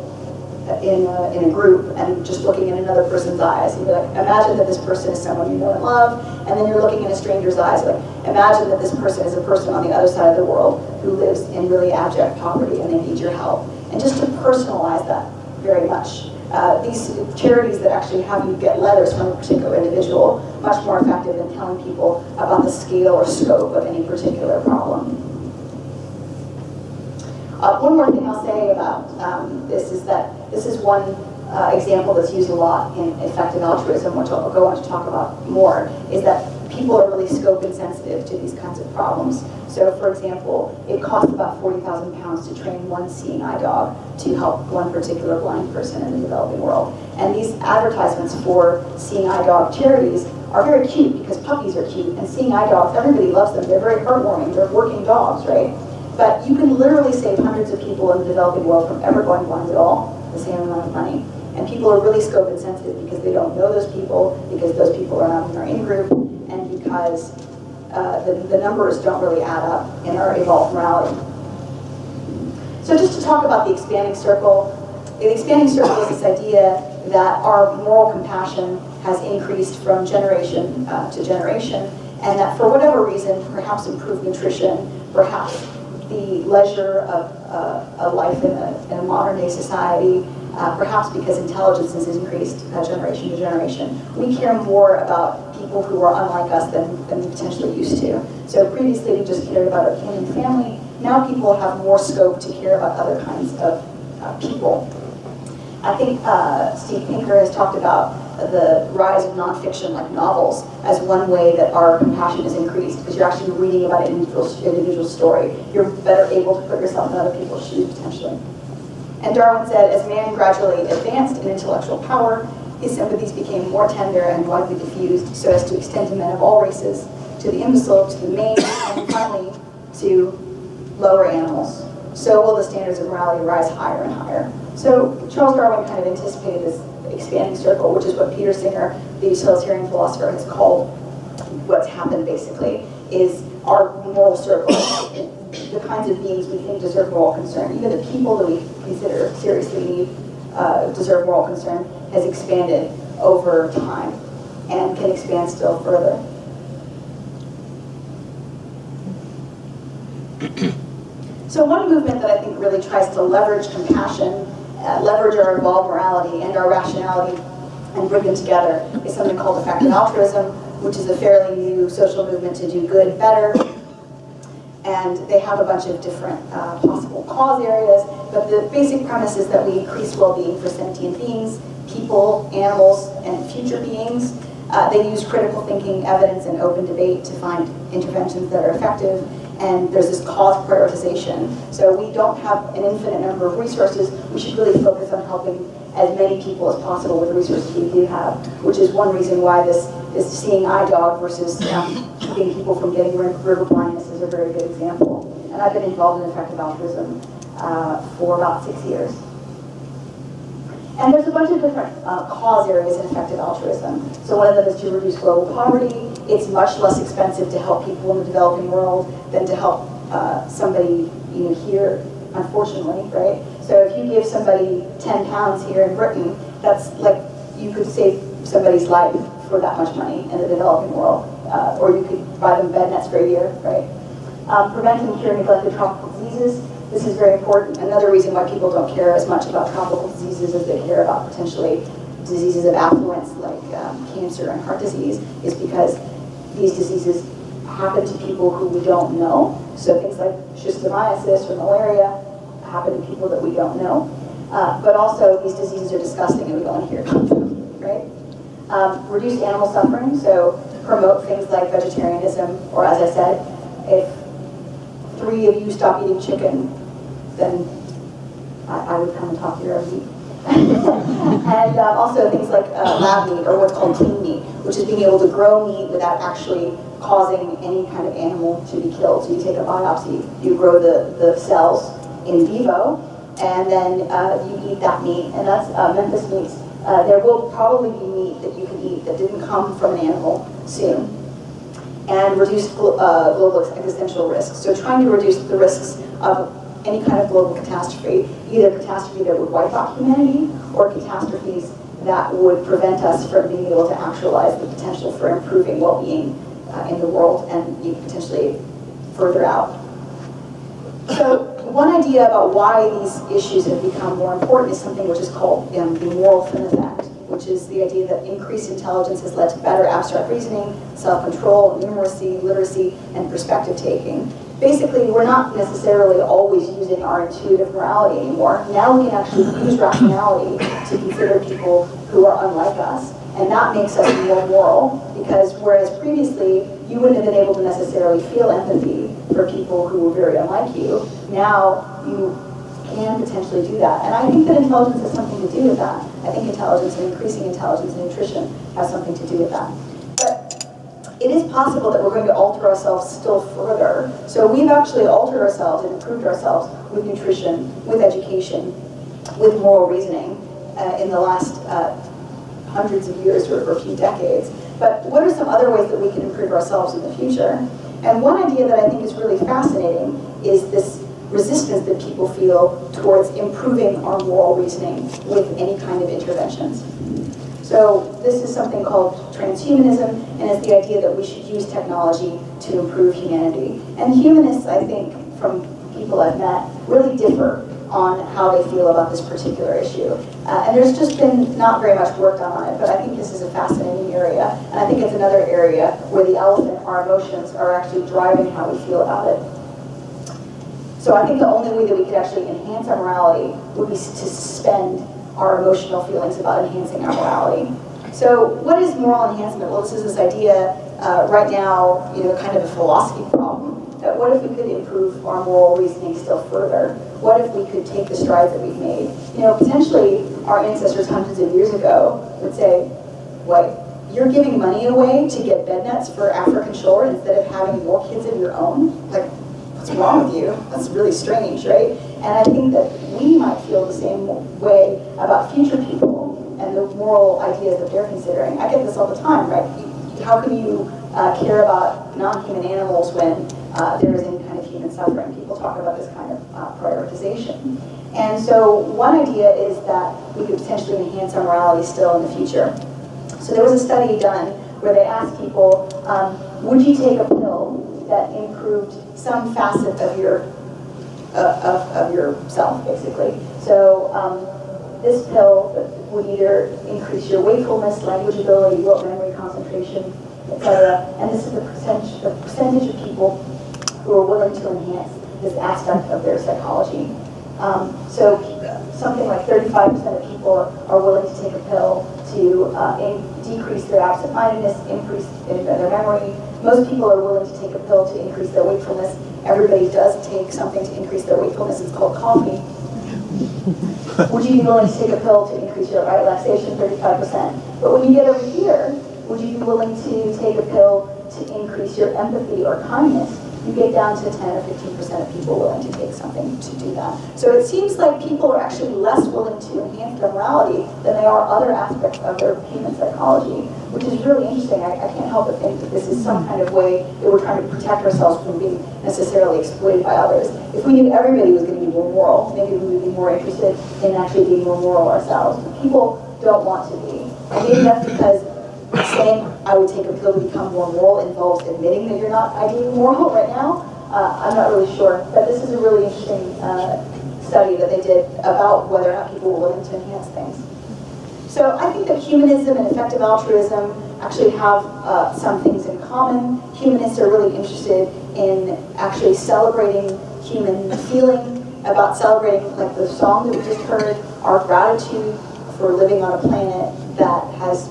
in a group and just looking in another person's eyes. You'd be like, imagine that this person is someone you know and love, and then you're looking in a stranger's eyes, like, imagine that this person is a person on the other side of the world who lives in really abject poverty and they need your help. And just to personalize that very much. These charities that actually have you get letters from a particular individual, much more effective than telling people about the scale or scope of any particular problem. One more thing I'll say about this is that this is one example that's used a lot in effective altruism, which I'll go on to talk about more, is that people are really scope insensitive to these kinds of problems. So, for example, it costs about 40,000 pounds to train one seeing eye dog to help one particular blind person in the developing world. And these advertisements for seeing eye dog charities are very cute because puppies are cute, and seeing eye dogs, everybody loves them. They're very heartwarming. They're working dogs, right? But you can literally save hundreds of people in the developing world from ever going blind at all, the same amount of money. And people are really scope insensitive because they don't know those people, because those people are not in our in-group, and because the numbers don't really add up in our evolved morality. So just to talk about the expanding circle is this idea that our moral compassion has increased from generation to generation, and that for whatever reason, perhaps improved nutrition, perhaps the leisure of a life in a modern day society, perhaps because intelligence has increased generation to generation, we care more about people who are unlike us than we potentially used to. So previously we just cared about our kin and family. Now people have more scope to care about other kinds of people. I think Steve Pinker has talked about the rise of nonfiction, like novels, as one way that our compassion is increased, because you're actually reading about an individual story. You're better able to put yourself in other people's shoes, potentially. And Darwin said, as man gradually advanced in intellectual power, his sympathies became more tender and widely diffused, so as to extend to men of all races, to the imbecile, to the maimed, and finally to lower animals. So will the standards of morality rise higher and higher. So Charles Darwin kind of anticipated this expanding circle, which is what Peter Singer, the utilitarian philosopher, has called what's happened, basically, is our moral circle. The kinds of beings we think deserve moral concern, even the people that we consider seriously need deserve moral concern, has expanded over time and can expand still further. So one movement that I think really tries to leverage compassion, leverage our evolved morality and our rationality, and bring them together is something called effective altruism, which is a fairly new social movement to do good better. And they have a bunch of different possible cause areas, but the basic premise is that we increase well-being for sentient beings, people, animals, and future beings. They use critical thinking, evidence, and open debate to find interventions that are effective, and there's this cause prioritization. So we don't have an infinite number of resources. We should really focus on helping as many people as possible with the resources we do have, which is one reason why this seeing eye dog versus keeping people from getting river blindness is a very good example. And I've been involved in effective altruism for about 6 years. And there's a bunch of different cause areas in effective altruism. So one of them is to reduce global poverty. It's much less expensive to help people in the developing world than to help somebody here, unfortunately, right? So if you give somebody 10 pounds here in Britain, that's like you could save somebody's life for that much money in the developing world. Or you could buy them bed nets for a year, right? Preventing and curing neglected tropical diseases. This is very important. Another reason why people don't care as much about tropical diseases as they care about potentially diseases of affluence like cancer and heart disease is because these diseases happen to people who we don't know. So things like schistosomiasis or malaria happen to people that we don't know. But also these diseases are disgusting and we don't hear about them, right? Reduce animal suffering, so promote things like vegetarianism, or as I said, if 3 of you stop eating chicken, then I would come and talk to your meat. And also things like lab meat, or what's called clean meat, which is being able to grow meat without actually causing any kind of animal to be killed. So you take a biopsy, you grow the cells in vivo, and then you eat that meat, and that's Memphis meats. There will probably be meat that you can eat that didn't come from an animal soon. And reduce global existential risks. So trying to reduce the risks of any kind of global catastrophe, either catastrophe that would wipe out humanity or catastrophes that would prevent us from being able to actualize the potential for improving well-being in the world and even potentially further out. So one idea about why these issues have become more important is something which is called the moral fin effect, which is the idea that increased intelligence has led to better abstract reasoning, self-control, numeracy, literacy, and perspective-taking. Basically, we're not necessarily always using our intuitive morality anymore. Now we can actually use rationality to consider people who are unlike us, and that makes us more moral, because whereas previously you wouldn't have been able to necessarily feel empathy for people who were very unlike you, now you can potentially do that. And I think that intelligence has something to do with that. I think intelligence and increasing intelligence and nutrition has something to do with that. But it is possible that we're going to alter ourselves still further. So we've actually altered ourselves and improved ourselves with nutrition, with education, with moral reasoning in the last hundreds of years or a few decades. But what are some other ways that we can improve ourselves in the future? And one idea that I think is really fascinating is this resistance that people feel towards improving our moral reasoning with any kind of interventions. So this is something called transhumanism, and it's the idea that we should use technology to improve humanity. And humanists, I think, from people I've met, really differ on how they feel about this particular issue. And there's just been not very much work done on it, but I think this is a fascinating area. And I think it's another area where the elephant, our emotions, are actually driving how we feel about it. So I think the only way that we could actually enhance our morality would be to suspend our emotional feelings about enhancing our morality. So what is moral enhancement? Well, this is this idea right now, kind of a philosophy problem. That what if we could improve our moral reasoning still further? What if we could take the strides that we've made? Potentially our ancestors hundreds of years ago would say, what, you're giving money away to get bed nets for African children instead of having more kids of your own? Like, what's wrong with you? That's really strange, right? And I think that we might feel the same way about future people and the moral ideas that they're considering. I get this all the time, right? How can you care about non-human animals when there is any kind of human suffering? People talk about this kind of prioritization. And so one idea is that we could potentially enhance our morality still in the future. So there was a study done where they asked people, would you take a pill that improved some facet of yourself, basically? So this pill would either increase your wakefulness, language ability, rote memory, concentration, etc. And this is the percentage of people who are willing to enhance this aspect of their psychology. So something like 35% of people are willing to take a pill to decrease their absent-mindedness, increase their memory. Most people are willing to take a pill to increase their wakefulness. Everybody does take something to increase their wakefulness. It's called coffee. Would you be willing to take a pill to increase your relaxation? 35%. But when you get over here, would you be willing to take a pill to increase your empathy or kindness? You get down to 10 or 15% of people willing to take something to do that. So it seems like people are actually less willing to enhance their morality than they are other aspects of their human psychology, which is really interesting. I can't help but think that this is some kind of way that we're trying to protect ourselves from being necessarily exploited by others. If we knew everybody was going to be more moral, maybe we would be more interested in actually being more moral ourselves. But people don't want to be. And maybe that's because saying I would take a pill to become more moral involves admitting that you're not ideally moral right now. I'm not really sure, but this is a really interesting study that they did about whether or not people were willing to enhance things. So I think that humanism and effective altruism actually have some things in common. Humanists are really interested in actually celebrating human feeling, about celebrating, like the song that we just heard, our gratitude for living on a planet that has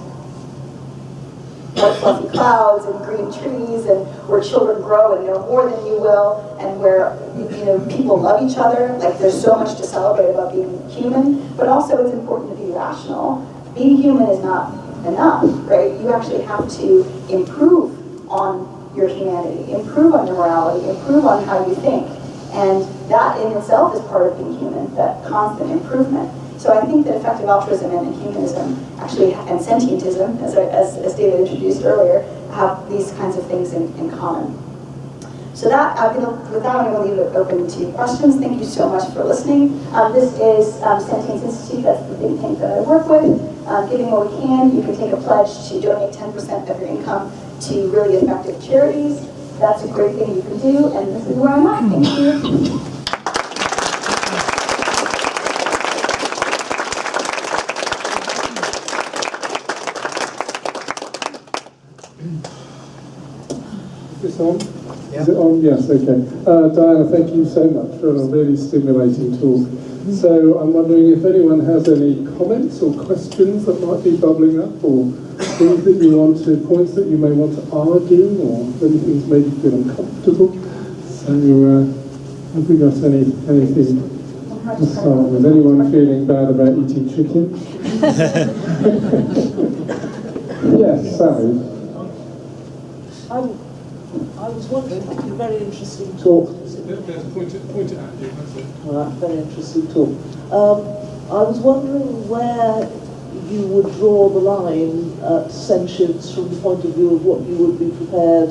white fluffy clouds and green trees, and where children grow and know more than you will, and where people love each other. Like, there's so much to celebrate about being human, but also it's important to be rational. Being human is not enough, right? You actually have to improve on your humanity, improve on your morality, improve on how you think, and that in itself is part of being human, that constant improvement. So I think that effective altruism and humanism, actually, and sentientism, as David introduced earlier, have these kinds of things in common. So with that, I'm going to leave it open to questions. Thank you so much for listening. This is Sentience Institute. That's the think tank that I work with. Giving what we can. You can take a pledge to donate 10% of your income to really effective charities. That's a great thing you can do, and this is where I'm at. Thank you. Is this on? Yeah. Is it on? Yes, okay. Diana, thank you so much for a really stimulating talk. So I'm wondering if anyone has any comments or questions that might be bubbling up, or things that you want to, points that you may want to argue, or anything that made you feel uncomfortable. So have we got anything to start with? Anyone feeling bad about eating chicken? Yes, Sally. I was wondering, it's a very interesting talk. Point it at you, that's it. All right, very interesting talk. I was wondering where you would draw the line at sentience from the point of view of what you would be prepared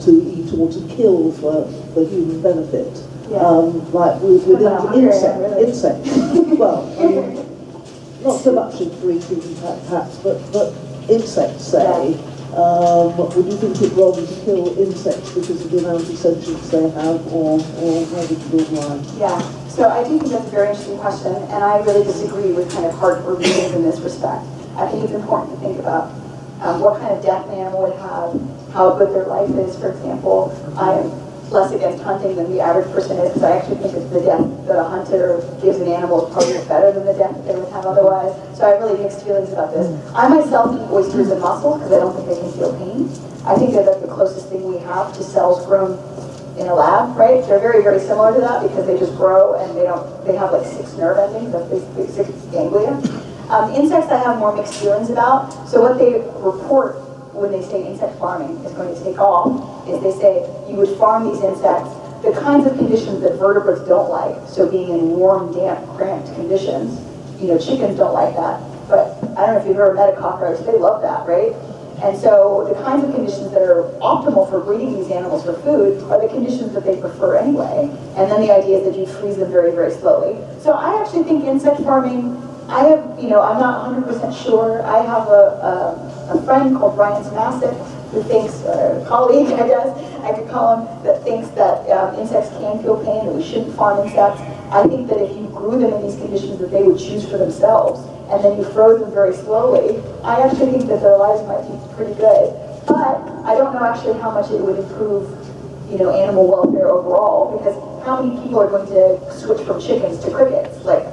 to eat or to kill for human benefit. Yeah. Like within insects. Well, not so much for eating perhaps, but insects, say. Yeah. Would you think it wrong to kill insects because of the amount of sentience they have, or where would you draw the line? Yeah, so I do think that's a very interesting question, and I really disagree with kind of hardcore views in this respect. I think it's important to think about what kind of death an animal would have, how good their life is, for example. less against hunting than the average person is, because I actually think that the death that a hunter gives an animal is probably better than the death that they would have otherwise. So I have really mixed feelings about this. I myself eat oysters and mussels because I don't think they can feel pain. I think they're like the closest thing we have to cells grown in a lab, right? They're very, very similar to that because they just grow and they have like 6 nerve endings, that's basically 6 ganglia. Insects I have more mixed feelings about. So what they report when they say insect farming is going to take off is they say you would farm these insects, the kinds of conditions that vertebrates don't like, so being in warm, damp, cramped conditions. You know, chickens don't like that, but I don't know if you've ever met a cockroach, they love that, right? And so the kinds of conditions that are optimal for breeding these animals for food are the conditions that they prefer anyway. And then the idea is that you freeze them very, very slowly. So I actually think insect farming, I'm not 100% sure. I have a friend called Ryan Tomasic who thinks, or a colleague, I guess, I could call him, that thinks that insects can feel pain, that we shouldn't farm insects. I think that if you grew them in these conditions that they would choose for themselves, and then you froze them very slowly, I actually think that their lives might be pretty good. But I don't know actually how much it would improve, animal welfare overall, because how many people are going to switch from chickens to crickets? Like,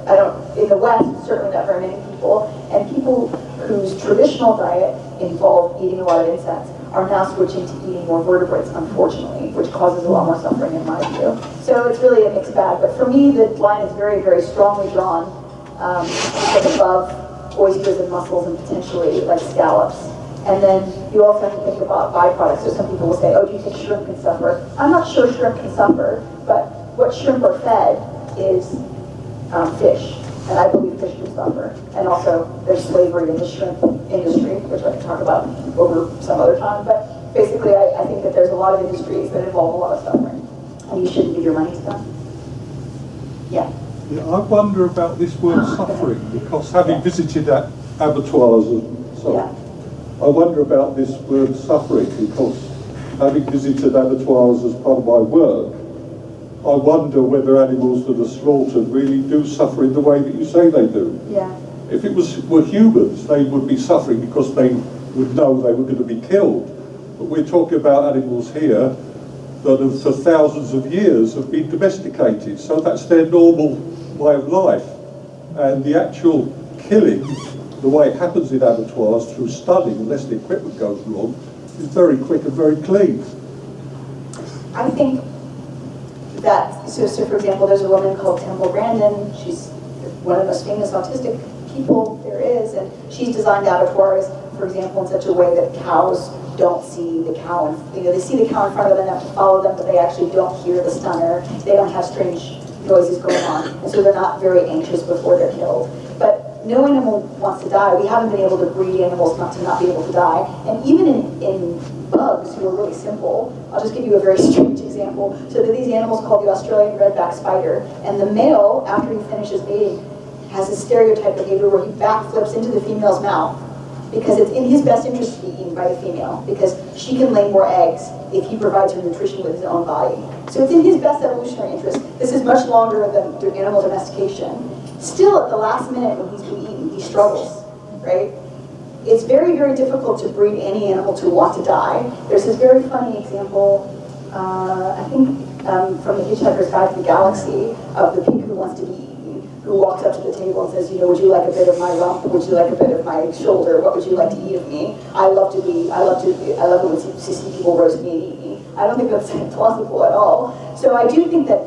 in the West, certainly not very many people, and people whose traditional diet involved eating a lot of insects are now switching to eating more vertebrates, unfortunately, which causes a lot more suffering in my view. So it's really a mixed bag, but for me, the line is very, very strongly drawn above oysters and mussels and potentially like scallops. And then you also have to think about byproducts. So some people will say, oh, do you think shrimp can suffer? I'm not sure shrimp can suffer, but what shrimp are fed is fish. And I believe fish can suffer. And also there's slavery in the shrimp industry, which I can talk about over some other time. But basically I think that there's a lot of industries that involve a lot of suffering. And you shouldn't give your money to them. Yeah. Yeah, I wonder about this word suffering, because having visited abattoirs and so on, I wonder about this word suffering, because having visited abattoirs as part of my work, I wonder whether animals that are slaughtered really do suffer in the way that you say they do. Yeah. If it were humans, they would be suffering because they would know they were going to be killed. But we're talking about animals here that have, for thousands of years have been domesticated, so that's their normal way of life. And the actual killing, the way it happens in abattoirs through stunning, unless the equipment goes wrong, is very quick and very clean. I think that, so for example, there's a woman called Temple Grandin. She's one of the most famous autistic people there is, and she's designed abattoirs, for example, in such a way that cows don't see the cow, they see the cow in front of them and have to follow them, but they actually don't hear the stunner. They don't have strange noises going on, and so they're not very anxious before they're killed. But no animal wants to die. We haven't been able to breed animals not to be able to die. And even in bugs who are really simple, I'll just give you a very strange example. So that these animals called the Australian redback spider, and the male, after he finishes mating, has a stereotype behavior where he backflips into the female's mouth because it's in his best interest to be eaten by the female, because she can lay more eggs if he provides her nutrition with his own body. So it's in his best evolutionary interest. This is much longer than through animal domestication. Still, at the last minute when he's been eaten, he struggles, right? It's very, very difficult to breed any animal to want to die. There's this very funny example, I think from The Hitchhiker's Guide to the Galaxy, of the pig who wants to be eaten, who walks up to the table and says, would you like a bit of my rump? Would you like a bit of my shoulder? What would you like to eat of me? I love it when you see people roast me and eat me. I don't think that's plausible at all. So I do think that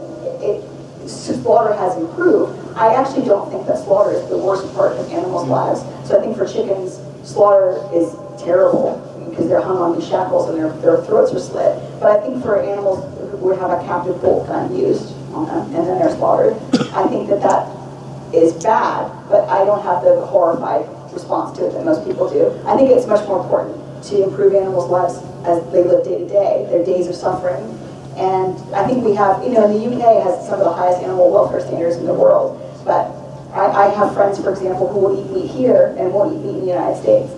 slaughter has improved. I actually don't think that slaughter is the worst part of animals' lives. So I think for chickens, slaughter is terrible because they're hung on these shackles and their throats are slit. But I think for animals who have a captive bolt gun used on them and then they're slaughtered, I think that is bad, but I don't have the horrified response to it that most people do. I think it's much more important to improve animals' lives as they live day to day, their days of suffering. And I think we have, in the UK has some of the highest animal welfare standards in the world, but I have friends, for example, who will eat meat here and won't eat meat in the United States.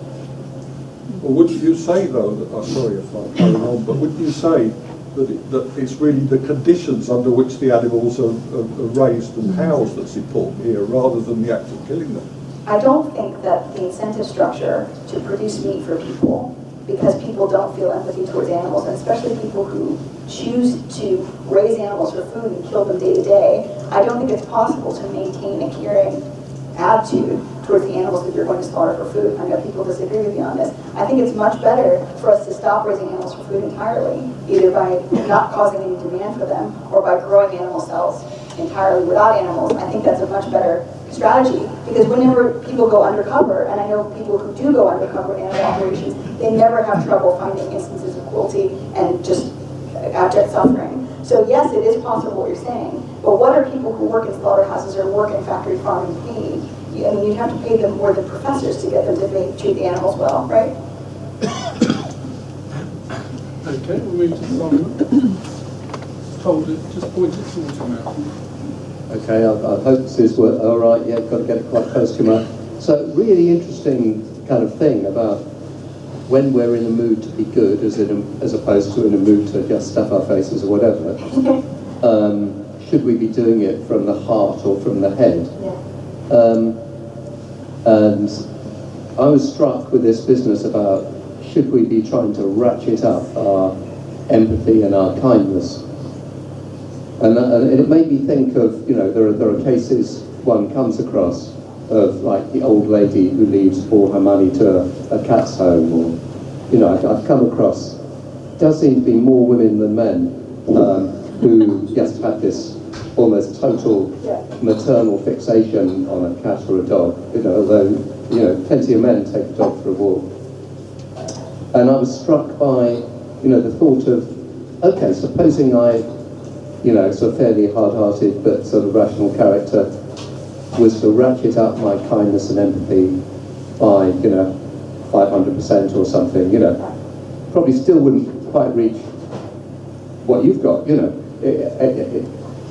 Well, wouldn't you say, though, that, sorry if I'm carrying on, but wouldn't you say that it's really the conditions under which the animals are raised and housed that's important here, rather than the act of killing them? I don't think that the incentive structure to produce meat for people, because people don't feel empathy towards animals, and especially people who choose to raise animals for food and kill them day to day, I don't think it's possible to maintain a caring attitude towards the animals that you're going to slaughter for food. I know people disagree with me on this. I think it's much better for us to stop raising animals for food entirely, either by not causing any demand for them or by growing animal cells entirely without animals. I think that's a much better strategy, because whenever people go undercover, and I know people who do go undercover in animal operations, they never have trouble finding instances of cruelty and just abject suffering. So yes, it is possible what you're saying, but what are people who work in slaughterhouses or work in factory farming paid? I mean, you'd have to pay them more than professors to get them to treat the animals well, right? Okay, we'll move to Simon. Hold it, just point it towards your mouth. Okay, I hope this is all right. Yeah, got to get it quite close to my. So, really interesting kind of thing about when we're in a mood to be good, as opposed to in a mood to just stuff our faces or whatever. Should we be doing it from the heart or from the head? Yeah. And I was struck with this business about should we be trying to ratchet up our empathy and our kindness. And it made me think of, there are cases one comes across of like the old lady who leaves all her money to a cat's home, or, I've come across, does seem to be more women than men who just have this almost total maternal fixation on a cat or a dog, although, plenty of men take a dog for a walk. And I was struck by, the thought of, okay, supposing I, sort of fairly hard-hearted but sort of rational character, was to ratchet up my kindness and empathy by, 500% or something, probably still wouldn't quite reach what you've got,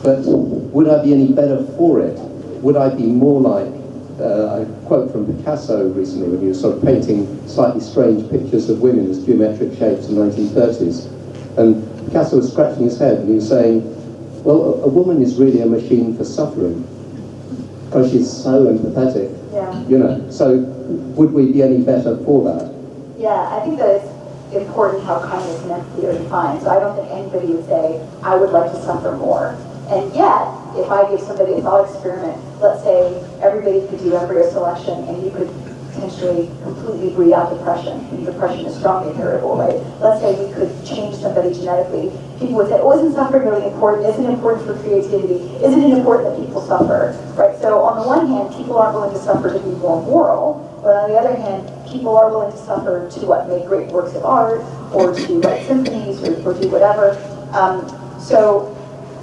but would I be any better for it? Would I be more like, a quote from Picasso recently when he was sort of painting slightly strange pictures of women as geometric shapes in the 1930s. And Picasso was scratching his head and he was saying, well, a woman is really a machine for suffering because she's so empathetic, So would we be any better for that? Yeah, I think that it's important how kindness and empathy are defined. So I don't think anybody would say, I would like to suffer more. And yet, if I give somebody a thought experiment, let's say everybody could do embryo selection and you could potentially completely breed out depression. And depression is strongly curable, right? Let's say we could change somebody genetically. People would say, oh, isn't suffering really important? Isn't it important for creativity? Isn't it important that people suffer, right? So on the one hand, people aren't willing to suffer to be more moral, but on the other hand, people are willing to suffer to make great works of art, or to write symphonies, or do whatever. So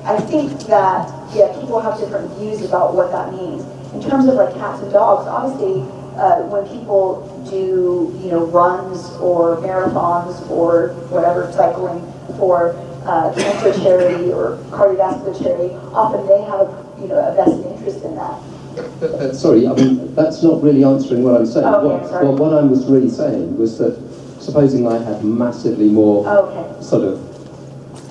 I think that, people have different views about what that means. In terms of like cats and dogs, obviously, when people do, runs or marathons or whatever, cycling for cancer charity or cardiovascular charity, often they have a vested interest in that. Sorry, I mean, that's not really answering what I'm saying. Sorry. What I was really saying was that supposing I had massively more sort of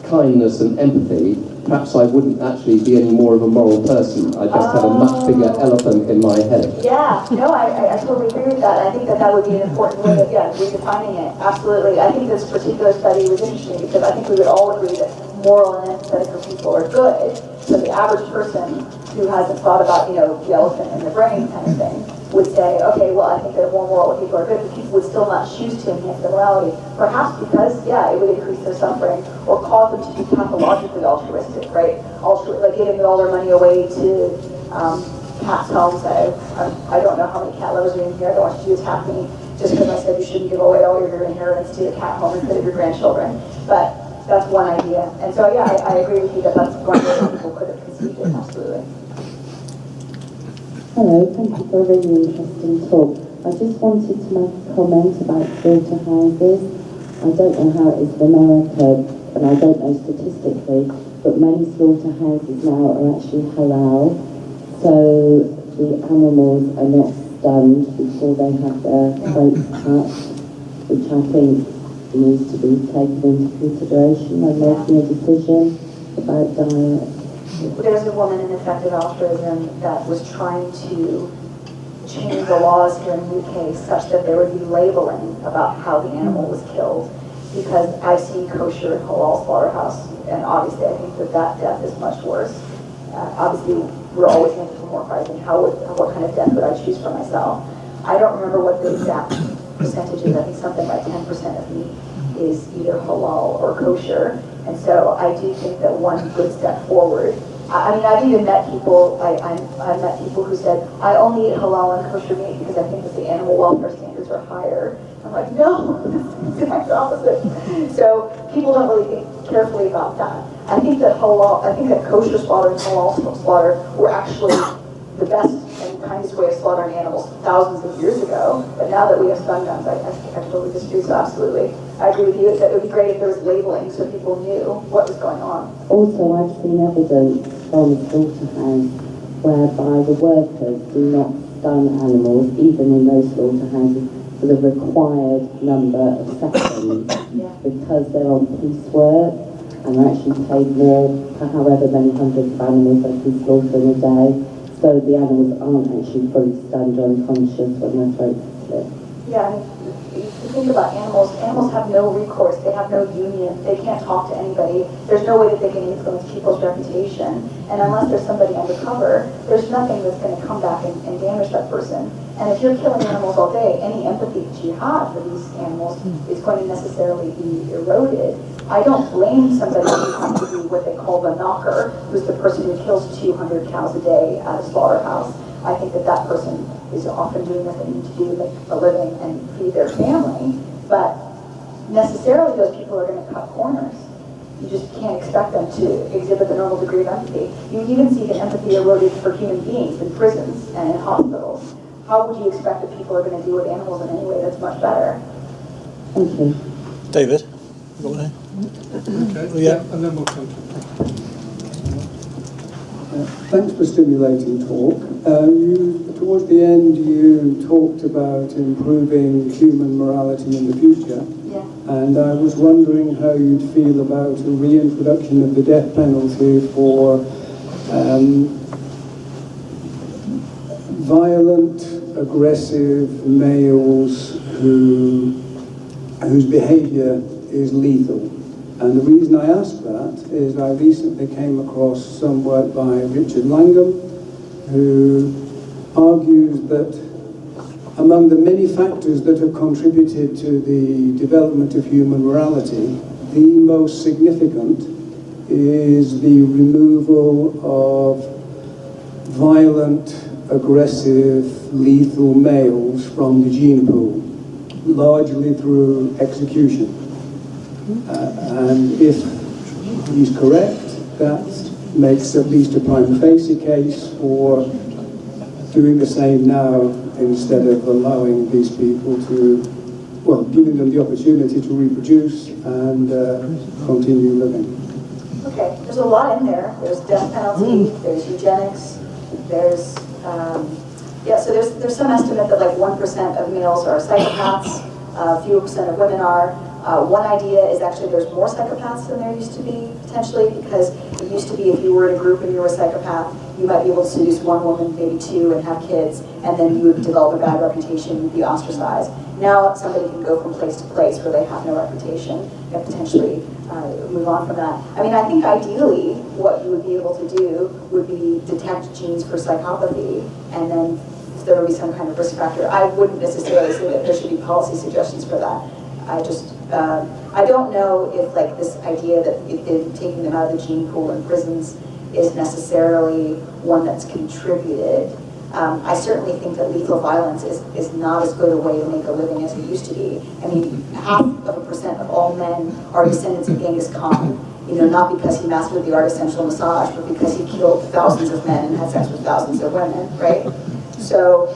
kindness and empathy, perhaps I wouldn't actually be any more of a moral person. I just had a much bigger elephant in my head. Yeah, no, I totally agree with that. I think that would be an important way of redefining it. Absolutely. I think this particular study was interesting because I think we would all agree that moral and empathetic people are good. So the average person who hasn't thought about, the elephant in the brain kind of thing would say, okay, well, I think that more moral people are good, but people would still not choose to enhance their morality. Perhaps because, it would increase their suffering or cause them to be pathologically altruistic, right? Like giving all their money away to cats' homes. I don't know how many cat lovers are in here. I don't want you to attack me just because I said you shouldn't give away all your inheritance to a cat home instead of your grandchildren. But that's one idea. And so, I agree with you that that's one way people could have conceived it, absolutely. Hello, thank you for a really interesting talk. I just wanted to make a comment about slaughterhouses. I don't know how it is in America, and I don't know statistically, but many slaughterhouses now are actually halal, so the animals are not stunned before they have their throats cut, which I think needs to be taken into consideration when making a decision about diet. There's a woman in effective altruism that was trying to change the laws here in the UK such that there would be labeling about how the animal was killed. because I've seen kosher and halal slaughterhouse, and obviously I think that death is much worse. Obviously, we're always anthropomorphizing what kind of death would I choose for myself. I don't remember what the exact percentage is. I think something like 10% of meat is either halal or kosher. And so I do think that one good step forward. I mean, I've even met people, I've met people who said, I only eat halal and kosher meat because I think that the animal welfare standards are higher. I'm like, no, it's the exact opposite. So people don't really think carefully about that. I think that kosher slaughter and halal slaughter were actually the best and kindest way of slaughtering animals thousands of years ago. But now that we have stun guns, I totally disagree. So absolutely, I agree with you that it would be great if there was labeling so people knew what was going on. Also, I've seen evidence from the slaughterhouse whereby the workers do not stun animals, even in those slaughterhouses, for the required number of seconds because they're on piecework and are actually paid more for however many hundreds of animals they can slaughter in a day. So the animals aren't actually fully stunned or unconscious when their throats slit. Yeah, I mean, if you think about animals have no recourse, they have no union, they can't talk to anybody, there's no way that they can influence people's reputation, and unless there's somebody undercover, there's nothing that's going to come back and damage that person. And if you're killing animals all day, any empathy that you have for these animals is going to necessarily be eroded. I don't blame somebody who has to be what they call the knocker, who's the person who kills 200 cows a day at a slaughterhouse. I think that person is often doing what they need to do to make a living and feed their family, but necessarily those people are going to cut corners. You just can't expect them to exhibit the normal degree of empathy. You even see the empathy eroded for human beings in prisons and in hospitals. How would you expect that people are going to deal with animals in any way that's much better? Thank you. David, you got one Okay. Yeah. And then we'll come to Thanks for stimulating talk. Towards the end, you talked about improving human morality in the future. Yeah. And I was wondering how you'd feel about a reintroduction of the death penalty for violent, aggressive males whose behaviour is lethal. And the reason I ask that is I recently came across some work by Richard Langham, who argues that among the many factors that have contributed to the development of human morality, the most significant is the removal of violent, aggressive, lethal males from the gene pool, largely through execution. And if he's correct, that makes at least a prima facie case for doing the same now instead of allowing these people to, well, giving them the opportunity to reproduce and continue living. Okay, there's a lot in there. There's death penalty, there's eugenics, there's, so there's some estimate that like 1% of males are psychopaths, fewer percent of women are. One idea is actually there's more psychopaths than there used to be, potentially, because it used to be if you were in a group and you were a psychopath, you might be able to seduce one woman, maybe two, and have kids, and then you would develop a bad reputation, you'd be ostracized. Now somebody can go from place to place where they have no reputation and potentially move on from that. I mean, I think ideally what you would be able to do would be detect genes for psychopathy, and then if there would be some kind of risk factor. I wouldn't necessarily say that there should be policy suggestions for that. I don't know if like this idea that taking them out of the gene pool in prisons is necessarily one that's contributed. I certainly think that lethal violence is not as good a way to make a living as it used to be. I mean, 0.5% of all men are descendants of Genghis Khan. You know, not because he mastered the art of sensual massage, but because he killed thousands of men and had sex with thousands of women, right? So,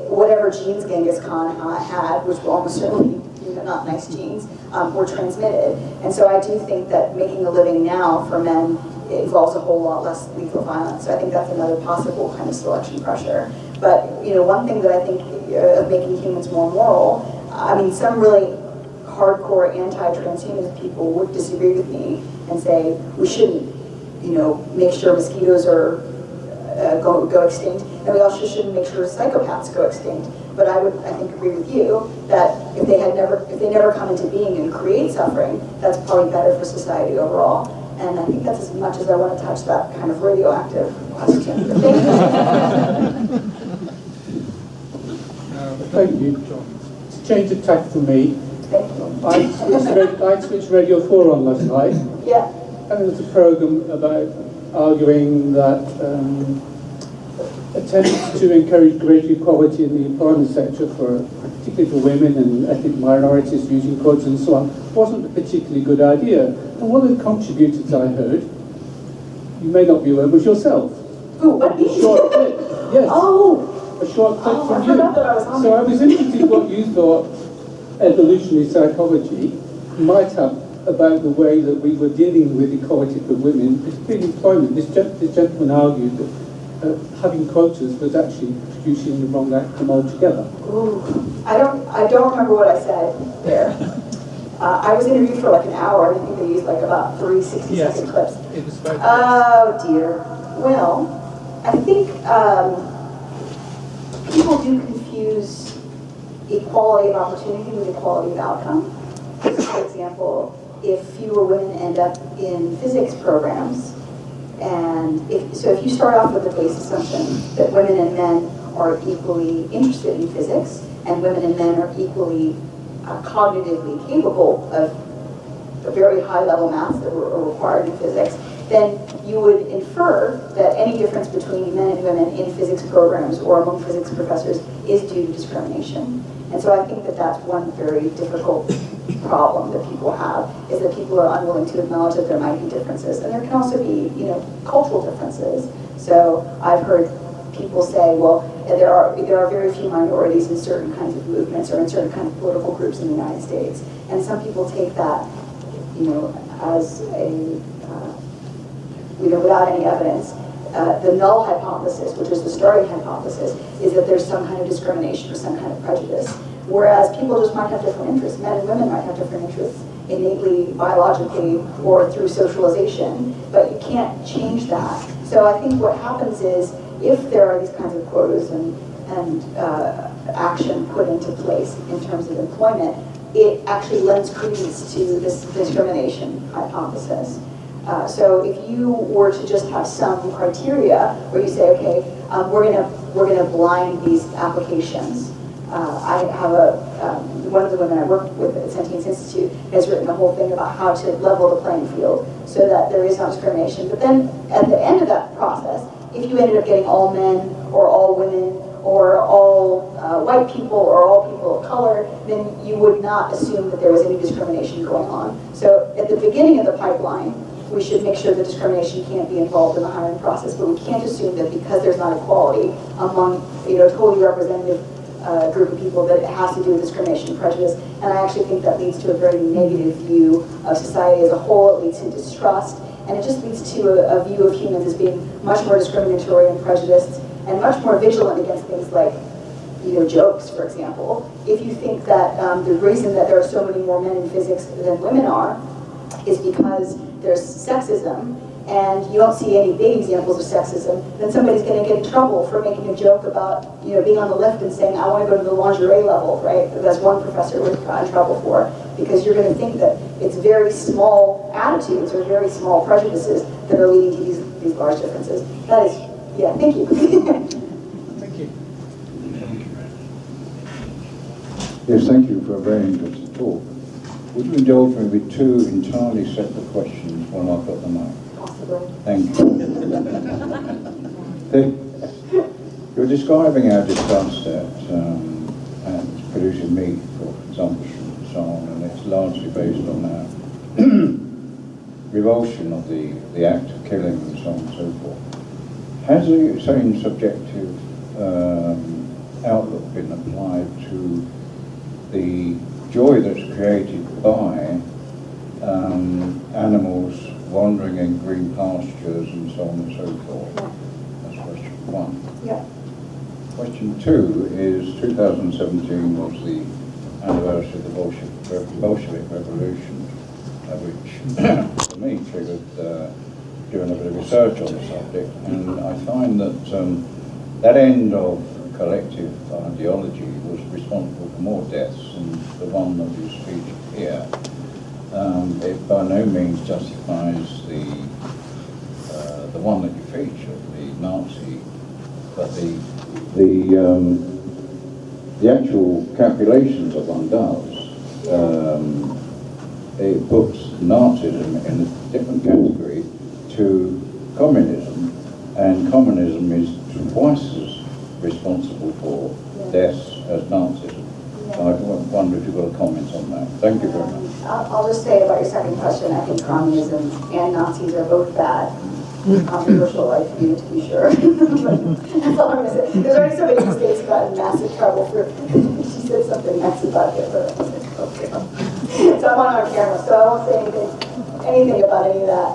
whatever genes Genghis Khan had, which were almost certainly not nice genes, were transmitted. And so I do think that making a living now for men involves a whole lot less lethal violence. So I think that's another possible kind of selection pressure. But, you know, one thing that I think of making humans more moral, I mean, some really hardcore anti-transhumanist people would disagree with me and say we shouldn't, you know, make sure mosquitoes are go extinct, and we also should make sure psychopaths go extinct. But I think, agree with you that if they never come into being and create suffering, that's probably better for society overall. And I think that's as much as I want to touch that kind of radioactive question. Thank you. To change the tack for me, I switched Radio 4 on last night. Yeah. And there was a program about arguing that attempts to encourage greater equality in the employment sector, particularly for women and ethnic minorities using quotas and so on, wasn't a particularly good idea. And one of the contributors I heard, you may not be aware, was yourself. Who? What? A short clip. Yes. Oh. A short clip from I you. forgot that I was on So I was interested what you thought evolutionary psychology might have about the way that we were dealing with equality for women, particularly in employment. This gentleman argued that having quotas was actually producing the wrong outcome altogether. Ooh, I don't remember what I said there. I was interviewed for like an hour, and I think they used like about 3 60-second clips. It was very Oh dear. Well, I think people do confuse equality of opportunity with equality of outcome. For example, if fewer women end up in physics programs, and if you start off with the base assumption that women and men are equally interested in physics, and women and men are equally cognitively capable of the very high level maths that are required in physics, then you would infer that any difference between men and women in physics programs or among physics professors is due to discrimination. And so I think that that's one very difficult problem that people have, is that people are unwilling to acknowledge that there might be differences. And there can also be, cultural differences. So I've heard people say, well, there are very few minorities in certain kinds of movements or in certain kinds of political groups in the United States. And some people take that, as a, without any evidence. The null hypothesis, which is the starting hypothesis, is that there's some kind of discrimination or some kind of prejudice. Whereas people just might have different interests. Men and women might have different interests, innately, biologically, or through socialization, but you can't change that. So I think what happens is, if there are these kinds of quotas and action put into place in terms of employment, it actually lends credence to this discrimination hypothesis. So if you were to just have some criteria where you say, okay, we're gonna blind these applications. I have one of the women I work with at Sentience Institute has written a whole thing about how to level the playing field so that there is no discrimination. But then at the end of that process, if you ended up getting all men or all women or all white people or all people of color, then you would not assume that there was any discrimination going on. So at the beginning of the pipeline, we should make sure that discrimination can't be involved in the hiring process, but we can't assume that because there's not equality among a totally representative group of people that it has to do with discrimination and prejudice. And I actually think that leads to a very negative view of society as a whole. It leads to distrust, and it just leads to a view of humans as being much more discriminatory and prejudiced and much more vigilant against things like jokes, for example. If you think that the reason that there are so many more men in physics than women are is because there's sexism, and you don't see any big examples of sexism, then somebody's going to get in trouble for making a joke about being on the lift and saying, I want to go to the lingerie level, right? That's one professor was got in trouble for, because you're going to think that it's very small attitudes or very small prejudices that are leading to these large differences. That is, yeah, thank you. Thank you. Yes, thank you for a very interesting talk. Would you indulge me with two entirely separate questions while I've got the mic? Thank you. You're describing our disgust at producing meat for consumption and so on, and it's largely based on our revulsion of the act of killing and so on and so forth. Has the same subjective outlook been applied to the joy that's created by animals wandering in green pastures and so on and so forth? That's question one. Yeah. Question two is 2017 was the anniversary of the Bolshevik Revolution, which for me triggered doing a bit of research on the subject, and I find that that end of collective ideology was responsible for more deaths than the one that is featured here. It by no means justifies the one that you feature, the Nazi, but the actual calculations that one does, it puts Nazism in a different category to communism, and communism is twice as responsible for deaths as Nazism. So I wonder if you've got a comment on that. Thank you very much. I'll just say about your second question, I think communism and Nazis are both bad. Controversial life view, to be sure. That's all I'm going to say. There's already so many mistakes got in massive trouble for. She said something nice about Hitler. Okay. So I'm on our camera, so I won't say anything about any of that.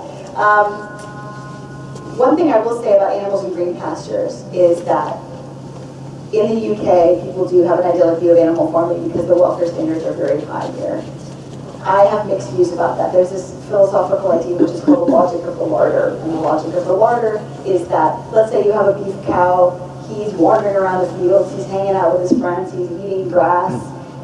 One thing I will say about animals in green pastures is that in the UK, people do have an idyllic view of animal farming because the welfare standards are very high here. I have mixed views about that. There's this philosophical idea which is called the logic of the larder. And the logic of the larder is that, let's say you have a beef cow, he's wandering around the fields, he's hanging out with his friends, he's eating grass,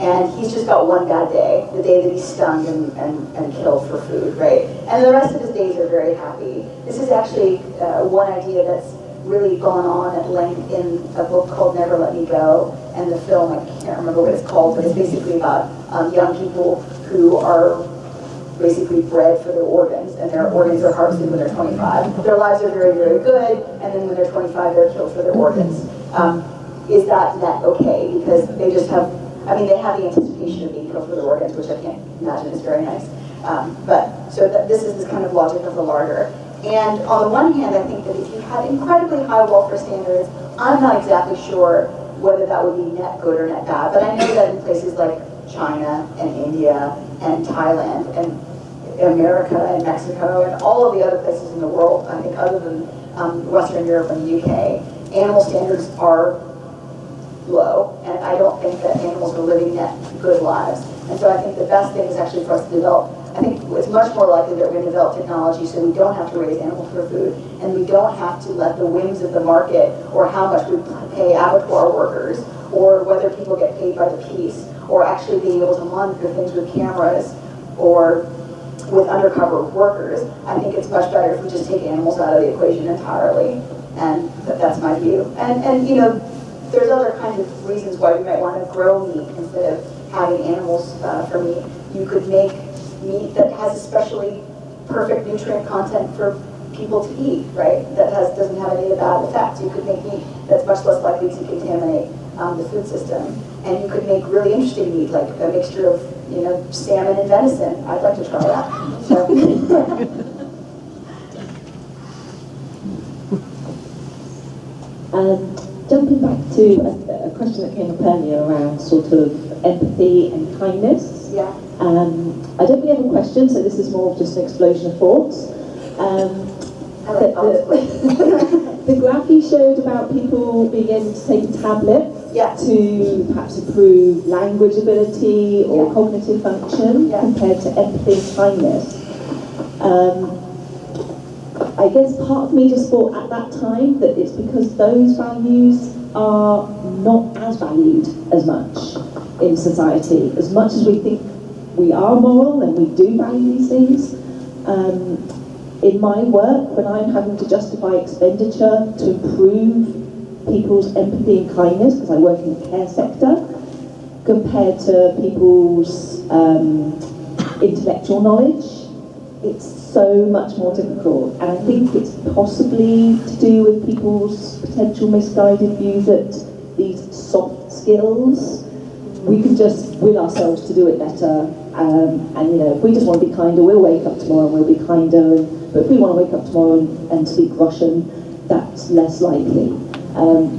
and he's just got one bad day, the day that he's stung and killed for food, right? And the rest of his days are very happy. This is actually one idea that's really gone on at length in a book called Never Let Me Go, and the film, I can't remember what it's called, but it's basically about young people who are basically bred for their organs, and their organs are harvested when they're 25. Their lives are very, very good, and then when they're 25, they're killed for their organs. Is that okay? Because they just have, I mean, they have the anticipation of being killed for their organs, which I can't imagine is very nice. This is this kind of logic of the larder. And on the one hand, I think that if you had incredibly high welfare standards, I'm not exactly sure whether that would be net good or net bad, but I know that in places like China and India and Thailand and America and Mexico and all of the other places in the world, I think other than Western Europe and the UK, animal standards are low, and I don't think that animals are living net good lives. And so I think the best thing is actually for us to develop, I think it's much more likely that we're going to develop technology so we don't have to raise animals for food, and we don't have to let the whims of the market or how much we pay abattoir workers or whether people get paid by the piece or actually being able to monitor things with cameras or with undercover workers. I think it's much better if we just take animals out of the equation entirely, and that's my view. And you know, there's other kinds of reasons why we might want to grow meat instead of having animals for meat. You could make meat that has especially perfect nutrient content for people to eat, right? That doesn't have any of the bad effects. You could make meat that's much less likely to contaminate the food system. And you could make really interesting meat, like a mixture of, you know, salmon and venison. I'd like to try that. So. Jumping back to a question that came up earlier around sort of empathy and kindness. Yeah. I don't really have a question, so this is more of just an explosion of thoughts. The graph you showed about people being able to take a tablet to perhaps improve language ability or cognitive function compared to empathy and kindness. I guess part of me just thought at that time that it's because those values are not as valued as much in society. As much as we think we are moral and we do value these things, in my work, when I'm having to justify expenditure to improve people's empathy and kindness, because I work in the care sector, compared to people's intellectual knowledge, it's so much more difficult. And I think it's possibly to do with people's potential misguided view that these soft skills, we can just will ourselves to do it better. And you know, if we just want to be kinder, we'll wake up tomorrow and we'll be kinder. But if we want to wake up tomorrow and speak Russian, that's less likely.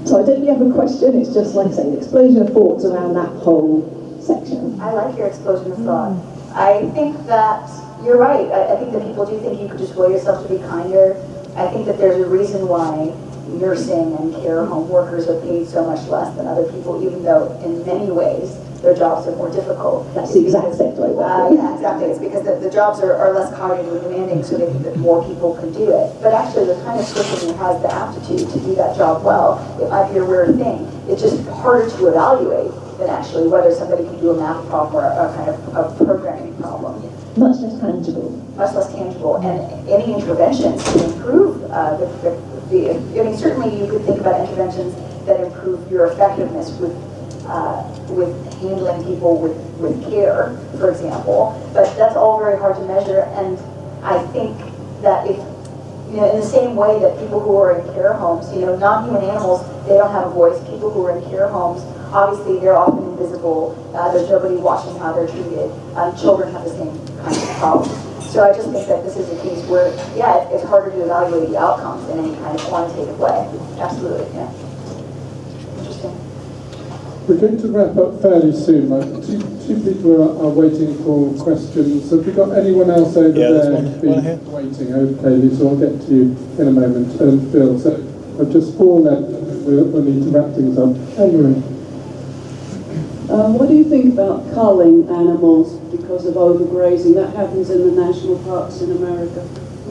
So I don't really have a question, it's just like I say, an explosion of thoughts around that whole section. I like your explosion of thought. I think that you're right. I think that people do think you could just will yourself to be kinder. I think that there's a reason why nursing and care home workers are paid so much less than other people, even though in many ways their jobs are more difficult. That's the exact sector I work in. Yeah, exactly. It's because the jobs are less cognitively demanding, so that more people can do it. But actually, the kind of person who has the aptitude to do that job well, it might be a rare thing. It's just harder to evaluate than actually whether somebody can do a math problem or a kind of a programming problem. Much less tangible. Much less tangible. And any interventions to improve I mean, certainly you could think about interventions that improve your effectiveness with handling people with care, for example. But that's all very hard to measure. And I think that if, in the same way that people who are in care homes, non-human animals, they don't have a voice. People who are in care homes, obviously they're often invisible. There's nobody watching how they're treated. Children have the same kind of problems. So I just think that this is a case where, it's harder to evaluate the outcomes in any kind of quantitative way. Absolutely, yeah. Interesting. We're going to wrap up fairly soon. Two people are waiting for questions. Have we got anyone else over there who's waiting? Okay, so I'll get to you in a moment. And Phil, so I've just 4 left. We'll need to wrap things up. Anyway. What do you think about culling animals because of overgrazing? That happens in the national parks in America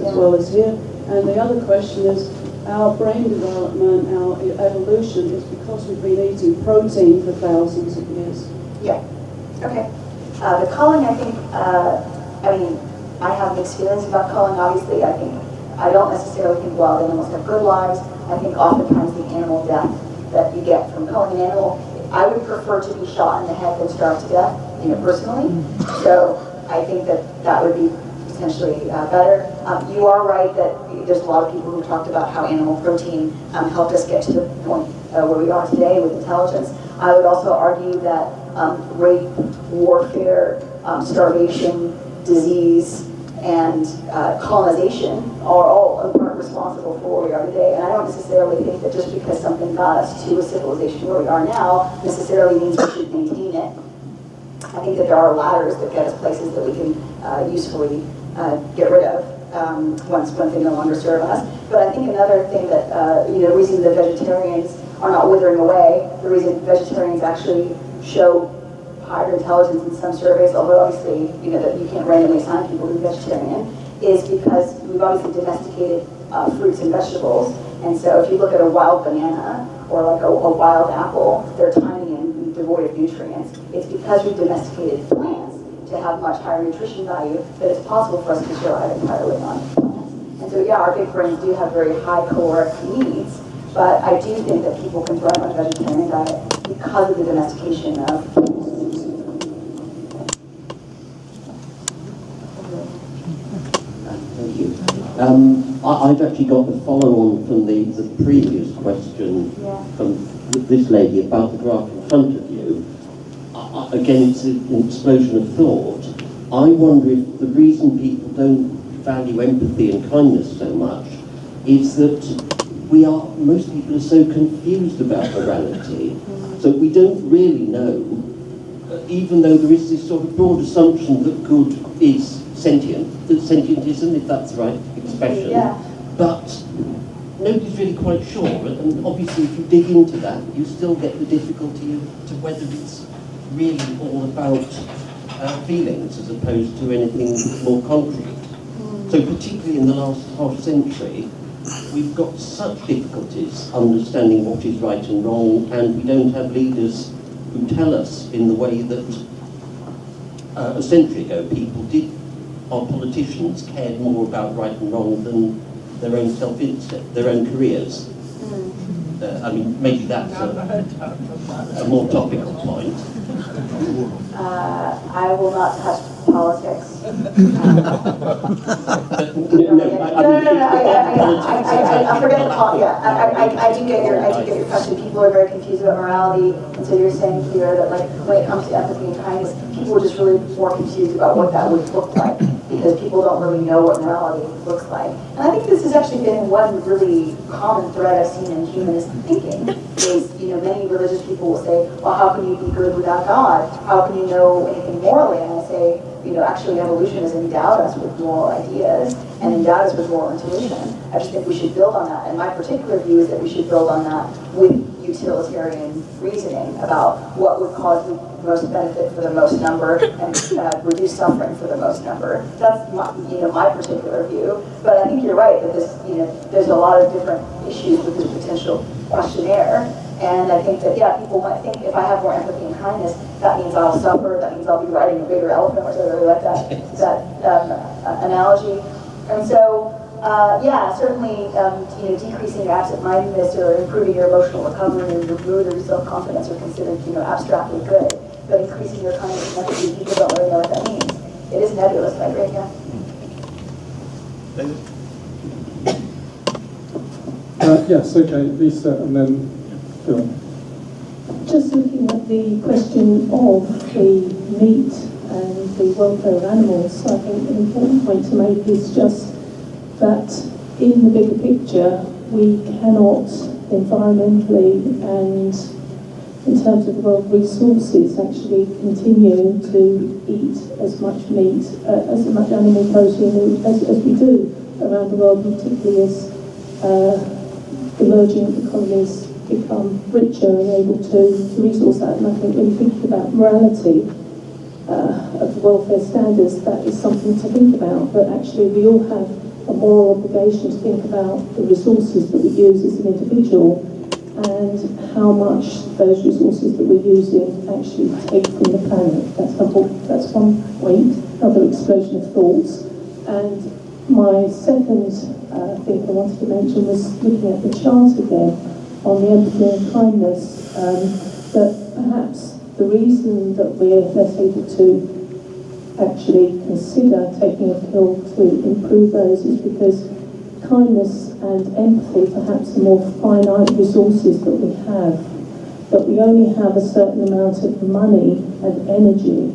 as well as here. And the other question is, our brain development, our evolution is because we've been eating protein for thousands of years. Yeah. Okay. The culling, I think, I have mixed feelings about culling, obviously. I don't necessarily think wild animals have good lives. I think oftentimes the animal death that you get from culling an animal, I would prefer to be shot in the head than starved to death, personally. So I think that would be potentially better. You are right that there's a lot of people who talked about how animal protein helped us get to the point where we are today with intelligence. I would also argue that rape, warfare, starvation, disease, and colonization are all in part responsible for where we are today. And I don't necessarily think that just because something got us to a civilization where we are now necessarily means we should maintain it. I think that there are ladders that get us places that we can usefully get rid of once they no longer serve us. But I think another thing that, the reason that vegetarians are not withering away, the reason vegetarians actually show higher intelligence in some surveys, although obviously, that you can't randomly assign people to be vegetarian, is because we've obviously domesticated fruits and vegetables. And so if you look at a wild banana or like a wild apple, they're tiny and devoid of nutrients. It's because we've domesticated plants to have much higher nutrition value that it's possible for us to survive entirely on plants. And so our big brains do have very high caloric needs, but I do think that people can thrive on a vegetarian diet because of the domestication of plants. Thank you. I've actually got the follow-on from the previous question from this lady about the graph in front of you. Again, it's an explosion of thought. I wonder if the reason people don't value empathy and kindness so much is that most people are so confused about morality, so we don't really know, even though there is this sort of broad assumption that good is sentient, that sentientism, if that's the right expression, but nobody's really quite sure, and obviously if you dig into that, you still get the difficulty to whether it's really all about feelings as opposed to anything more concrete. So particularly in the last half century, we've got such difficulties understanding what is right and wrong, and we don't have leaders who tell us in the way that a century ago our politicians cared more about right and wrong than their own self-interest, their own careers. Maybe that's a more topical point. I will not touch politics. I forget the call. I do get your question. People are very confused about morality, and so you're saying here that when it comes to empathy and kindness, people are just really more confused about what that would look like because people don't really know what morality looks like. And I think this has actually been one really common thread I've seen in humanist thinking. Is many religious people will say, well, how can you be good without God? How can you know anything morally? And I say, actually evolution has endowed us with moral ideas and endowed us with moral intuition. I just think we should build on that. And my particular view is that we should build on that with utilitarian reasoning about what would cause the most benefit for the most number and reduce suffering for the most number. That's my particular view. But I think you're right that there's a lot of different issues with this potential questionnaire. And I think that, people might think if I have more empathy and kindness, that means I'll suffer, that means I'll be riding a bigger elephant, which I really like that analogy. And so, certainly, decreasing your absent-mindedness or improving your emotional recovery or your mood or your self-confidence are considered, abstractly good. But increasing your kindness and empathy, people don't really know what that means. It is nebulous, I agree, yeah. Yes, okay, Lisa, and then Phil. Just looking at the question of the meat and the welfare of animals, I think an important point to make is just that in the bigger picture, we cannot environmentally and in terms of the world resources actually continue to eat as much meat, as much animal protein as we do around the world, particularly as emerging economies become richer and able to resource that. And I think when thinking about morality of welfare standards, that is something to think about. But actually we all have a moral obligation to think about the resources that we use as an individual and how much those resources that we're using actually take from the planet. That's one point, another explosion of thoughts. And my second thing I wanted to mention was looking at the chart again on the empathy and kindness, that perhaps the reason that we're less able to actually consider taking a pill to improve those is because kindness and empathy perhaps are more finite resources that we have, that we only have a certain amount of money and energy,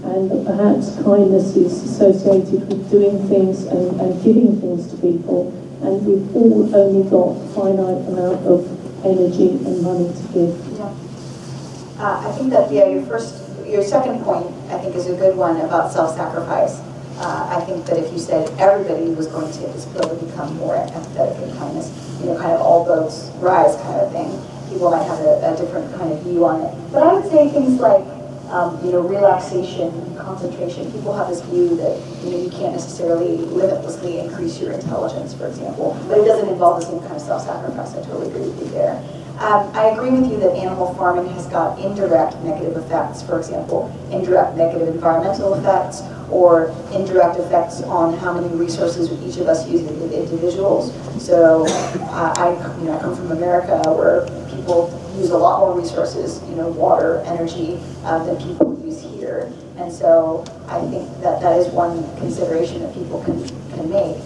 and that perhaps kindness is associated with doing things and giving things to people, and we've all only got a finite amount of energy and money to give. Yeah. I think that your second point, I think, is a good one about self-sacrifice. I think that if you said everybody was going to take this pill to become more empathetic and kindness, kind of all boats rise kind of thing, people might have a different kind of view on it. But I would say things like, relaxation, concentration. People have this view that, you can't necessarily limitlessly increase your intelligence, for example, but it doesn't involve the same kind of self-sacrifice. I totally agree with you there. I agree with you that animal farming has got indirect negative effects, for example, indirect negative environmental effects, or indirect effects on how many resources each of us use as individuals. So I come from America, where people use a lot more resources, water, energy, than people use here. And so I think that is one consideration that people can make.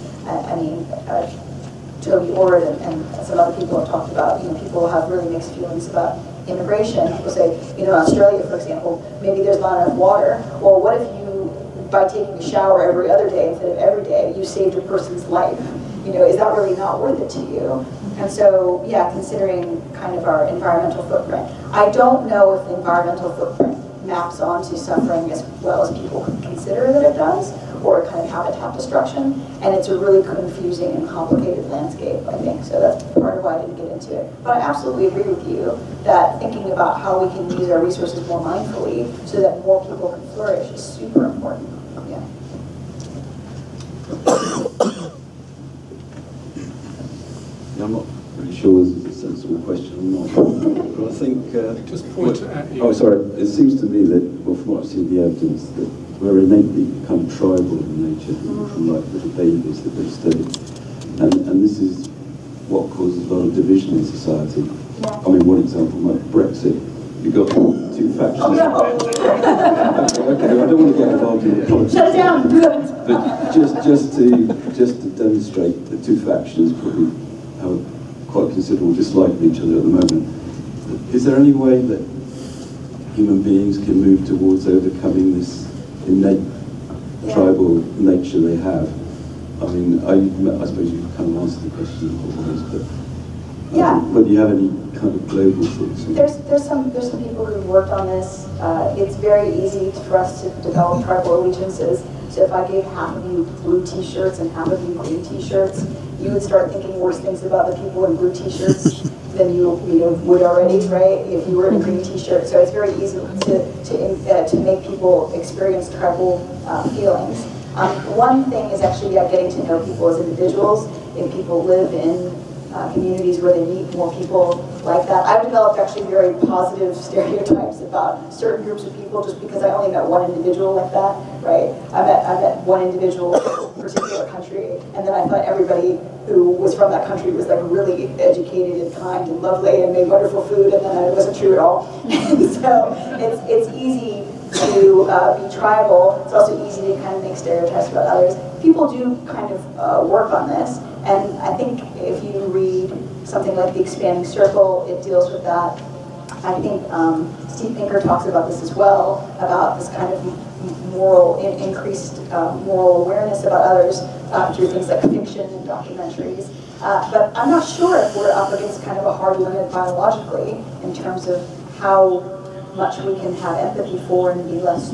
Toby Ord and some other people have talked about, people have really mixed feelings about immigration. People say, Australia, for example, maybe there's not enough water. Well, what if you, by taking a shower every other day instead of every day, you saved a person's life? Is that really not worth it to you? And so, considering kind of our environmental footprint. I don't know if the environmental footprint maps onto suffering as well as people consider that it does, or kind of habitat destruction, and it's a really confusing and complicated landscape, I think, so that's part of why I didn't get into it. But I absolutely agree with you that thinking about how we can use our resources more mindfully so that more people can flourish is super important. Yeah. I'm not really sure this is a sensible question or not, but I think... just point it at you. Oh, sorry. It seems to me that, well, from what I've seen the evidence, that we're innately kind of tribal in nature, from like little babies that they study. And this is what causes a lot of division in society. I mean, one example, like Brexit. You've got two factions. Oh, no. Okay, I don't want to get involved in the politics. Shut it down! But just to demonstrate the two factions probably have quite considerable dislike of each other at the moment. Is there any way that human beings can move towards overcoming this innate tribal nature they have? I mean, I suppose you kind of answered the question in all ways, but do you have any kind of global thoughts? There's some people who've worked on this. It's very easy for us to develop tribal allegiances. So if I gave half of you blue t-shirts and half of you green t-shirts, you would start thinking worse things about the people in blue t-shirts than you would already, right? If you were in a green t-shirt. So it's very easy to make people experience tribal feelings. One thing is actually getting to know people as individuals. If people live in communities where they meet more people like that. I've developed actually very positive stereotypes about certain groups of people just because I only met one individual like that, right? I met one individual in a particular country, and then I thought everybody who was from that country was like really educated and kind and lovely and made wonderful food, and then it wasn't true at all. So it's easy to be tribal. It's also easy to kind of make stereotypes about others. People do kind of work on this, and I think if you read something like The Expanding Circle, it deals with that. I think Steve Pinker talks about this as well, about this kind of increased moral awareness about others through things like fiction and documentaries. But I'm not sure if we're up against kind of a hard limit biologically in terms of how much we can have empathy for and be less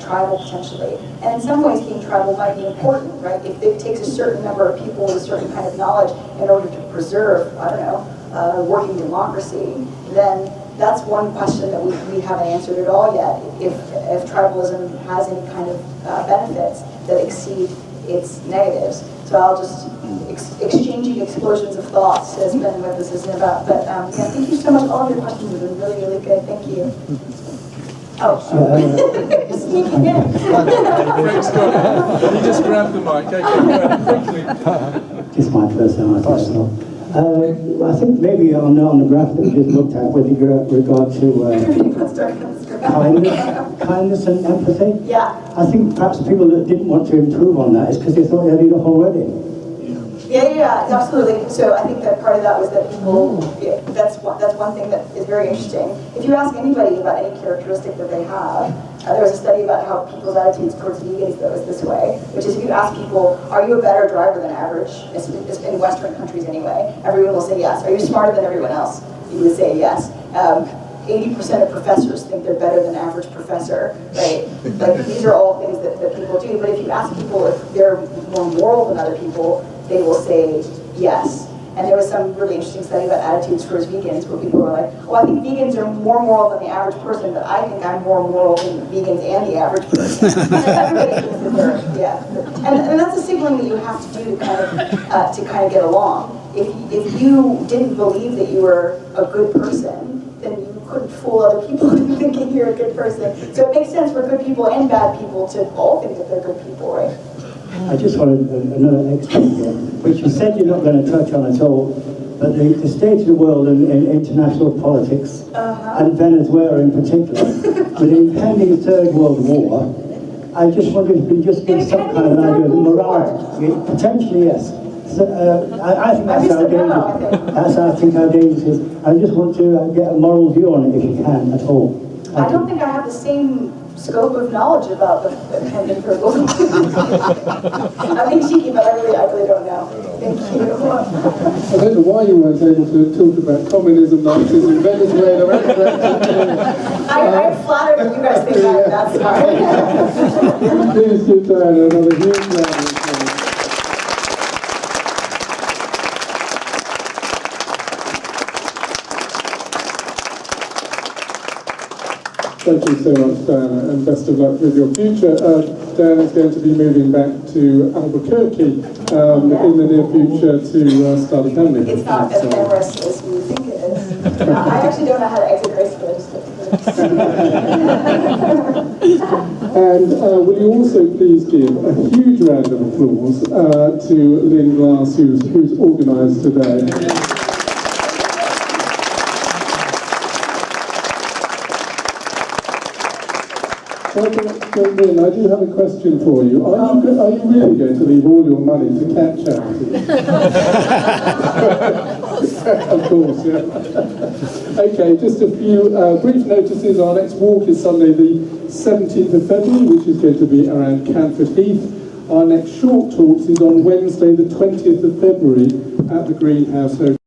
tribal potentially. And in some ways being tribal might be important, right? If it takes a certain number of people with a certain kind of knowledge in order to preserve, I don't know, working democracy, then that's one question that we haven't answered at all yet. If tribalism has any kind of benefits that exceed its negatives. So I'll just, exchanging explosions of thoughts has been what this is about. But yeah, thank you so much. All of your questions have been really, really good. Thank you. Oh, sneaking in. Frank's got it. He just grabbed the mic. Okay, go ahead, quickly. This is my first time I think so. I think maybe on the graph that we just looked at with regard to kindness and empathy. Yeah. I think perhaps people that didn't want to improve on that is because they thought they had enough already. Yeah, absolutely. So I think that part of that was that people, that's one thing that is very interesting. If you ask anybody about any characteristic that they have, there was a study about how people's attitudes towards vegans that was this way, which is if you ask people, are you a better driver than average, in Western countries anyway, everyone will say yes. Are you smarter than everyone else? You would say yes. 80% of professors think they're better than average professor, right? Like these are all things that people do, but if you ask people if they're more moral than other people, they will say yes. And there was some really interesting study about attitudes towards vegans where people were like, well, I think vegans are more moral than the average person, but I think I'm more moral than vegans and the average person. Everybody thinks that they're, yeah. And that's a signaling that you have to do to kind of get along. If you didn't believe that you were a good person, then you couldn't fool other people into thinking you're a good person. So it makes sense for good people and bad people to all think that they're good people, right? I just wanted another extra here, which you said you're not going to touch on at all, but the state of the world in international politics, and Venezuela in particular, with the impending Third World War, I just wondered if you could just give some kind of idea of the morality. Potentially, yes. So, I think that's how dangerous. That's how I think how dangerous it is. I just want to get a moral view on it if you can at all. I don't think I have the same scope of knowledge about the pending Third World War. I'm being cheeky, but I really don't know. Thank you. I don't know why you weren't able to talk about communism, Nazism, Venezuela, I'm flattered that you guys think I'm that smart. Please give Diana another huge round of applause. Thank you so much, Diana, and best of luck with your future. Diana's going to be moving back to Albuquerque in the near future to start a family. It's not as glamorous as you think it is. I actually don't know how to exit gracefully. And will you also please give a huge round of applause to Lynn Glass, who's organised today. So Lynn, I do have a question for you. Are you really going to leave all your money to cat charity? Of course, yeah. Okay, just a few brief notices. Our next walk is Sunday the 17th of February, which is going to be around Canford Heath. Our next short talks is on Wednesday the 20th of February at the Greenhouse Hotel.